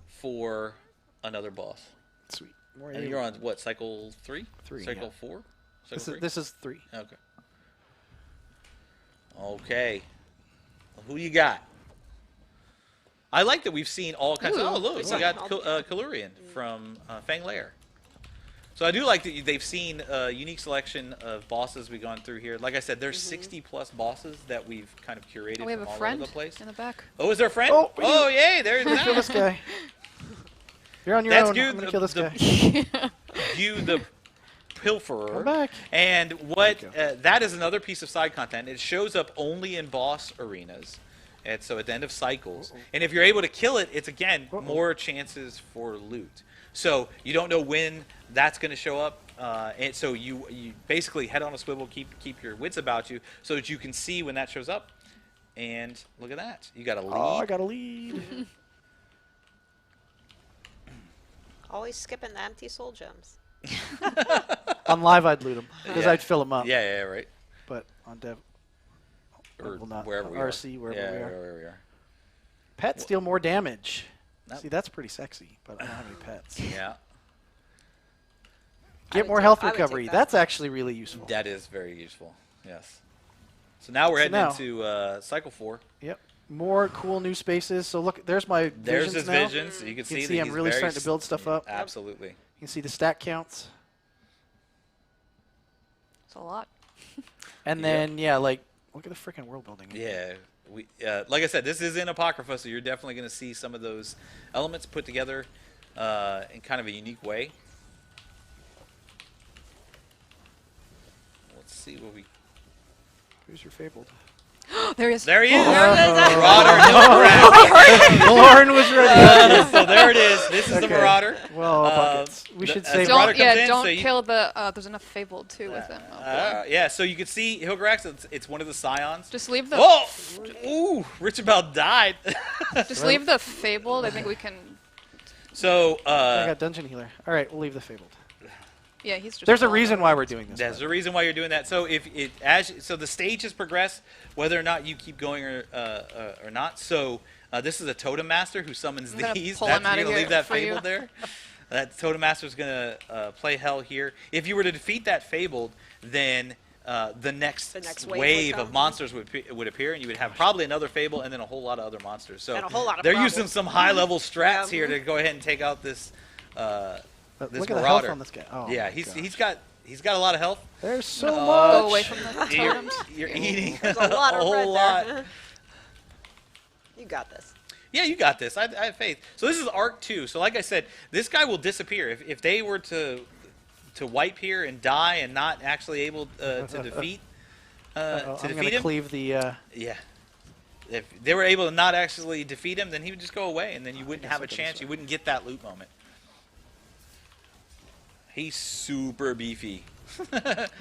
for another boss. Sweet. And you're on what, cycle 3? 3. Cycle Yeah. 4? Cycle 3? This is 3. Okay. Okay. Who you got? I like that we've seen all kinds of. Oh, look, we got Kalurian from Fang Lair. So I do like that they've seen a unique selection of bosses we've gone through here. Like I said, there's 60+ bosses that we've kind of curated Oh, we have from a all friend over the place. in the back. Oh, is there a friend? Oh, yay! There's Kill this that. guy. You're on your That's own. you, I'm gonna kill this guy. You, the pilferer. Come back. And what Thank that is another piece of side content. It shows up only in boss arenas. And so at the end of cycles. And if you're able to kill it, it's, again, more chances for loot. So you don't know when that's going to show up. And so you basically head on a swivel, keep your wits about you so that you can see when that shows up. And look at that. You got a lead. Oh, I got a lead. Always skipping the empty soul gems. On live, I'd loot them because I'd fill them up. Yeah, right. But on dev, Or well, not wherever we RC, are. wherever we are. Wherever we are. Pets deal more damage. Nope. See, that's pretty sexy, but I don't have any pets. Yeah. Get would more take- health I would take recovery. that. That's actually really useful. That is very useful. Yes. So now we're heading into cycle 4. Yep. More cool new spaces. So look, there's my There's visions his now. visions. So you can You see can that I'm he's really very starting to build stuff up. Absolutely. You can see the stat counts. It's a lot. And Yep. then, yeah, like, look at the freaking world building. Yeah. We like I said, this is in Apocrypha, so you're definitely going to see some of those elements put together in kind of a unique way. Let's see what we. Who's your fabled? There he is. There he is. Oh. Marauder. Lauren was ready. So there it is. This is the Okay. Marauder. Well, buckets. We should say Marauder Don't, comes yeah, in, don't so you- kill the. There's enough fabled too with him. Oh, boy. Yeah, so you can see Hilgrax. It's one of the scions. Just leave the. Oh! Ooh! Rich about died. Just leave the fabled. I think we can. So I got Dungeon Healer. All right, we'll leave the Fabled. Yeah, he's just. There's a falling reason over. why we're doing this. there's by a reason why you're doing that. So so the stages progress, whether or not you keep going or not. So this is a Totem Master who summons I'm gonna these. pull him You're out of gonna here leave that for you. Fabled there. That Totem Master is gonna play hell here. If you were to defeat that Fabled, then the next wave wave would of come. monsters would appear, and you would have probably another Fable and then a whole lot of other monsters. So And a whole lot of they're problems. using some high-level strats Yeah. here to go ahead and take out this But this look at the Marauder. health on this guy. Oh, Yeah, my he's God. got a lot of health. There's so No. much. Go away from the You're, totems. you're eating There's a lot of whole red lot. there. You got this. Yeah, you got this. I have faith. So this is Arc 2. So like I said, this guy will disappear. If they were to wipe here and die and not actually able to defeat I'm defeat gonna him, cleave the. yeah. If they were able to not actually defeat him, then he would just go away, and then you wouldn't have a I'll go this chance. way. You wouldn't get that loot moment. He's super beefy.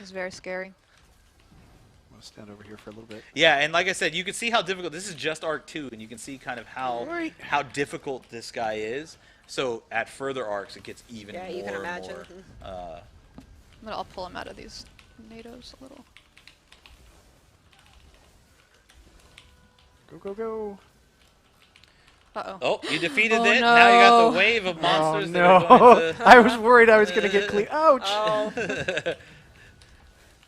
He's very scary. I'm gonna stand over here for a little bit. Yeah, and like I said, you can see how difficult. This is just Arc 2, and you can see kind of how difficult this guy is. So at further arcs, it gets even Yeah, more you can and imagine. more. I'll pull him out of these tornadoes a little. Go, go, go. Uh-oh. Oh, you defeated Oh, it. Now you got no. the wave of Oh, monsters that no. are going to... I was worried I was going to get clean. Ouch. Oh,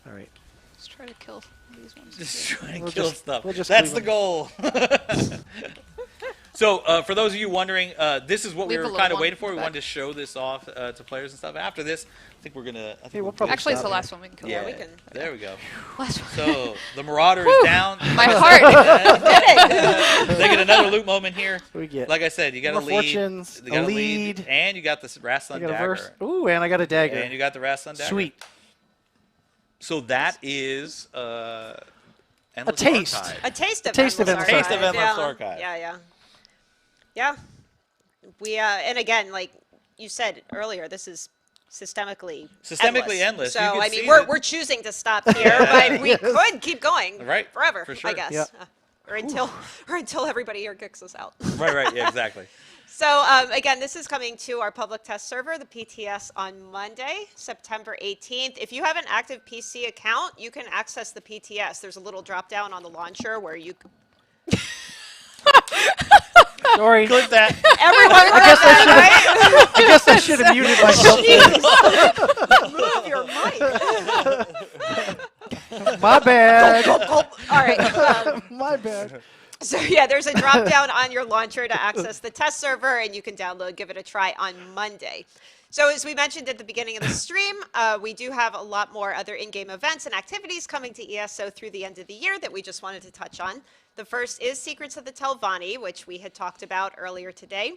All right. Let's try to kill these ones. Just trying to We'll kill just- stuff. we'll just That's leave the goal. So, for those of you wondering, this is what we Leave were a little kind of one waiting for. in We the wanted to back. show this off to players and stuff. After this, I think we're gonna. I think we'll probably Actually, it's the stop last one we can kill. Yeah, we can- there we go. Last one. So the Marauder is down. My heart. They get another loot moment here. What do we get? Like I said, you got a More lead. fortunes, You got a a lead. and you got the I Rasslun got a dagger. verse. Ooh, and I got a dagger. And you got the Rasslun dagger. Sweet. So that is Endless taste. Archive. a taste of taste of Endless Endless Archive. Archive. Endless yeah. Archive. Yeah. We and again, like you said earlier, this is systemically endless. So You can I see mean, we're that- choosing to stop here, but we could keep going Right, forever, for sure. I guess, Yep. or until everybody here kicks us out. Right. Yeah, exactly. So again, this is coming to our public test server, the PTS, on Monday, September 18th. If you have an active PC account, you can access the PTS. There's a little drop down on the launcher where you. Sorry. Clip that. Everyone, I guess I should have muted myself. move your mic. My bad. All right. My bad. So yeah, there's a drop down on your launcher to access the test server, and you can give it a try on Monday. So as we mentioned at the beginning of the stream, we do have a lot more other in-game events and activities coming to ESO through the end of the year that we just wanted to touch on. The first is Secrets of the Telvanni, which we had talked about earlier today.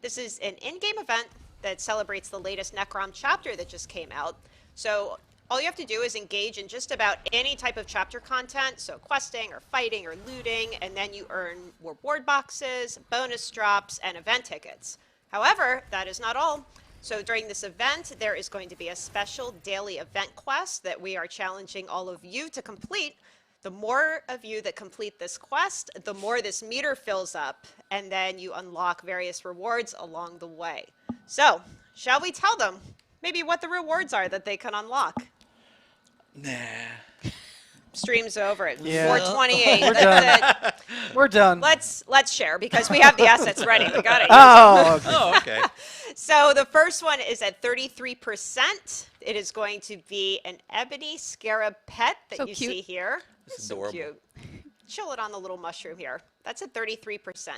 This is an in-game event that celebrates the latest Necrom chapter that just came out. So all you have to do is engage in just about any type of chapter content, so questing or fighting or looting, and then you earn reward boxes, bonus drops, and event tickets. However, that is not all. So during this event, there is going to be a special daily event quest that we are challenging all of you to complete. The more of you that complete this quest, the more this meter fills up, and then you unlock various rewards along the way. So, shall we tell them maybe what the rewards are that they can unlock? Nah. Stream's over at Yeah. 4:28. We're That's it. We're done. Let's share because we have the assets ready. We got it. Oh, okay. Oh, okay. So the first one is at 33%. It is going to be an ebony scarab pet that So you cute. see here. This is So adorable. cute. Chill it on the little mushroom here. That's at 33%.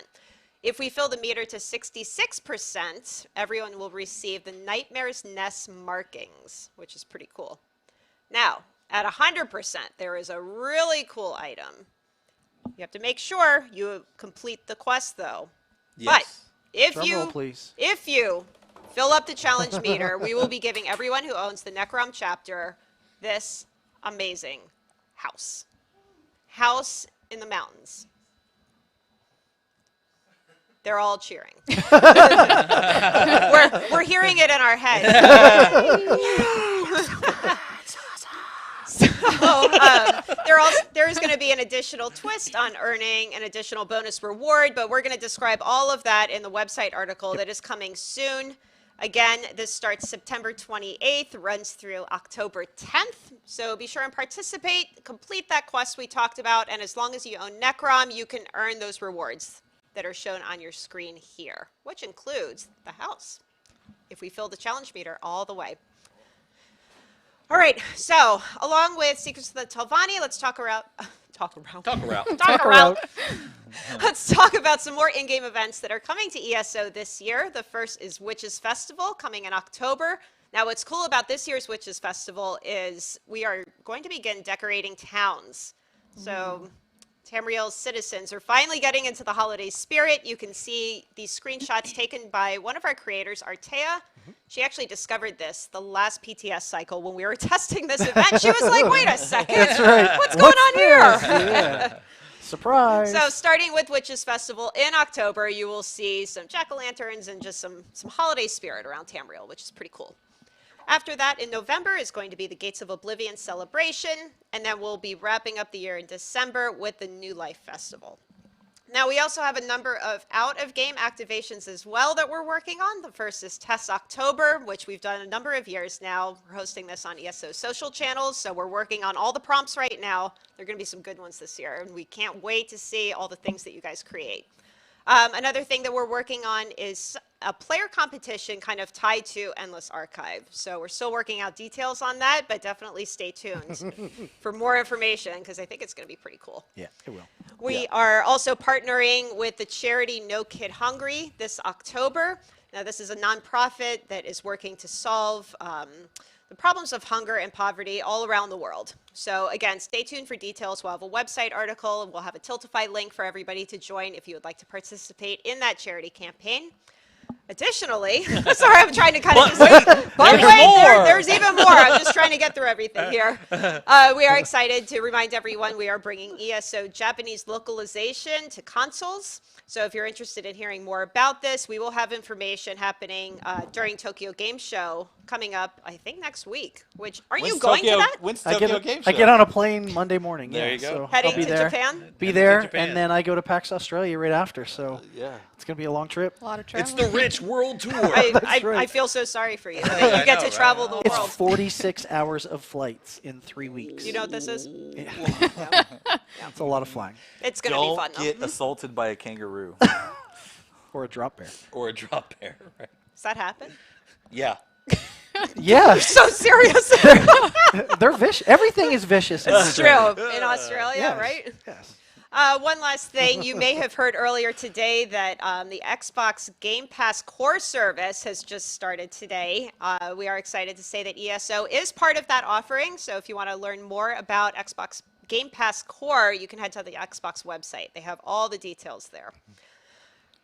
If we fill the meter to 66%, everyone will receive the Nightmare's Nest markings, which is pretty cool. Now, at 100%, there is a really cool item. You have to make sure you complete the quest, though. Yes. If Drum roll, please. if you fill up the challenge meter, we will be giving everyone who owns the Necrom chapter this amazing house. House in the mountains. They're all cheering. we're hearing it in our heads. So There's going to be an additional twist on earning an additional bonus reward, but we're going to describe all of that in the website article that is coming soon. Again, this starts September 28th, runs through October 10th. So be sure and participate, complete that quest we talked about, and as long as you own Necrom, you can earn those rewards that are shown on your screen here, which includes the house, if we fill the challenge meter all the way. All right, so along with Secrets of the Telvanni, let's talk around. Let's talk about some more in-game events that are coming to ESO this year. The first is Witches Festival coming in October. Now, what's cool about this year's Witches Festival is we are going to begin decorating towns. So Tamriel's citizens are finally getting into the holiday spirit. You can see these screenshots taken by one of our creators, Artea. She actually discovered this the last PTS cycle when we were testing this event. She was like, wait a second, what's going on here? Yeah. Surprise. So starting with Witches Festival in October, you will see some jack-o'-lanterns and just some holiday spirit around Tamriel, which is pretty cool. After that, in November, is going to be the Gates of Oblivion celebration, and then we'll be wrapping up the year in December with the New Life Festival. Now, we also have a number of out-of-game activations as well that we're working on. The first is Test October, which we've done a number of years now. We're hosting this on ESO social channels, so we're working on all the prompts right now. There are going to be some good ones this year, and we can't wait to see all the things that you guys create. Another thing that we're working on is a player competition kind of tied to Endless Archive. So we're still working out details on that, but definitely stay tuned for more information because I think it's going to be pretty cool. Yeah, it will. We are also partnering with the charity No Kid Hungry this October. Now, this is a nonprofit that is working to solve the problems of hunger and poverty all around the world. So again, stay tuned for details. We'll have a website article. We'll have a Tiltify link for everybody to join if you would like to participate in that charity campaign. Additionally, sorry, I'm trying to kind of there's even more. I'm just trying to get through everything here. We are excited to remind everyone we are bringing ESO Japanese localization to consoles. So if you're interested in hearing more about this, we will have information happening during Tokyo Game Show coming up, I think, next week. Which, aren't you going to that? When's Tokyo Game Show? I get on a plane Monday morning. There yeah, you go. So Heading I'll be to there. Japan? Be there, Japan. and then I go to PAX Australia right after. So Yeah. it's going to be a long trip. A lot of It's travel. the Rich World Tour. I right. feel so sorry for you that you get know, to travel right? the It's world. 46 hours of flights in 3 weeks. You know what this is? It's a lot of flying. It's going to be Don't fun, though. get assaulted by a kangaroo Or a drop bear. or a drop bear. Right? Does that happen? Yeah. Yeah, So serious. they're vicious. Everything is vicious. in It's true. Australia. In Australia, Yes. right? Yes. One last thing. You may have heard earlier today that the Xbox Game Pass Core service has just started today. We are excited to say that ESO is part of that offering. So if you want to learn more about Xbox Game Pass Core, you can head to the Xbox website. They have all the details there.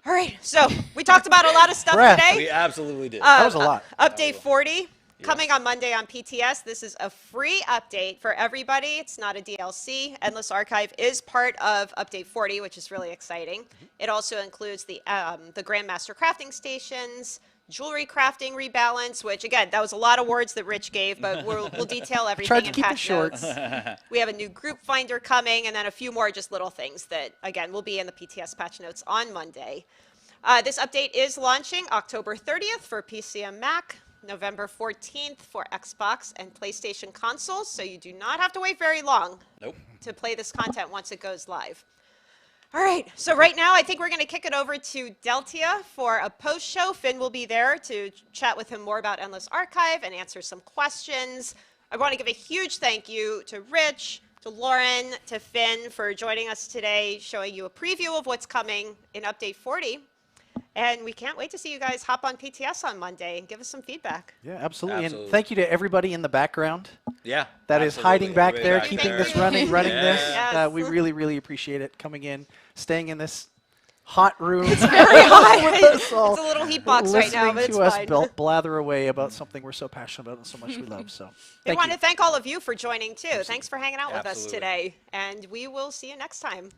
All right. So we talked about a lot of stuff Breath. today. We absolutely did. That was a lot. Update 40 coming on Monday on PTS. This is a free update for everybody. It's not a DLC. Endless Archive is part of Update 40, which is really exciting. It also includes the Grandmaster crafting stations, jewelry crafting rebalance, which again, that was a lot of words that Rich gave, but we'll detail everything Tried to in keep it patch short. notes. We have a new group finder coming, and then a few more just little things that, again, will be in the PTS patch notes on Monday. This update is launching October 30th for PC and Mac, November 14th for Xbox and PlayStation consoles, so you do not have to wait very long Nope. to play this content once it goes live. All right, so right now I think we're going to kick it over to Deltia for a post-show. Finn will be there to chat with him more about Endless Archive and answer some questions. I want to give a huge thank you to Rich, to Lauren, to Finn for joining us today, showing you a preview of what's coming in Update 40. And we can't wait to see you guys hop on PTS on Monday and give us some feedback. Yeah, absolutely. Absolutely. And thank you to everybody in the background Yeah. that is absolutely. hiding back Everybody there, back keeping there. this running Yeah. this. Yes. We really, really appreciate it coming in, staying in this hot room. It's Very hot. with us all, It's a little heat box right now, listening but it's to us fine. blather away about something we're so passionate about and so much we love. So We thank want you. to thank all of you for joining too. Thanks for hanging out with us Absolutely. today. And we will see you next time.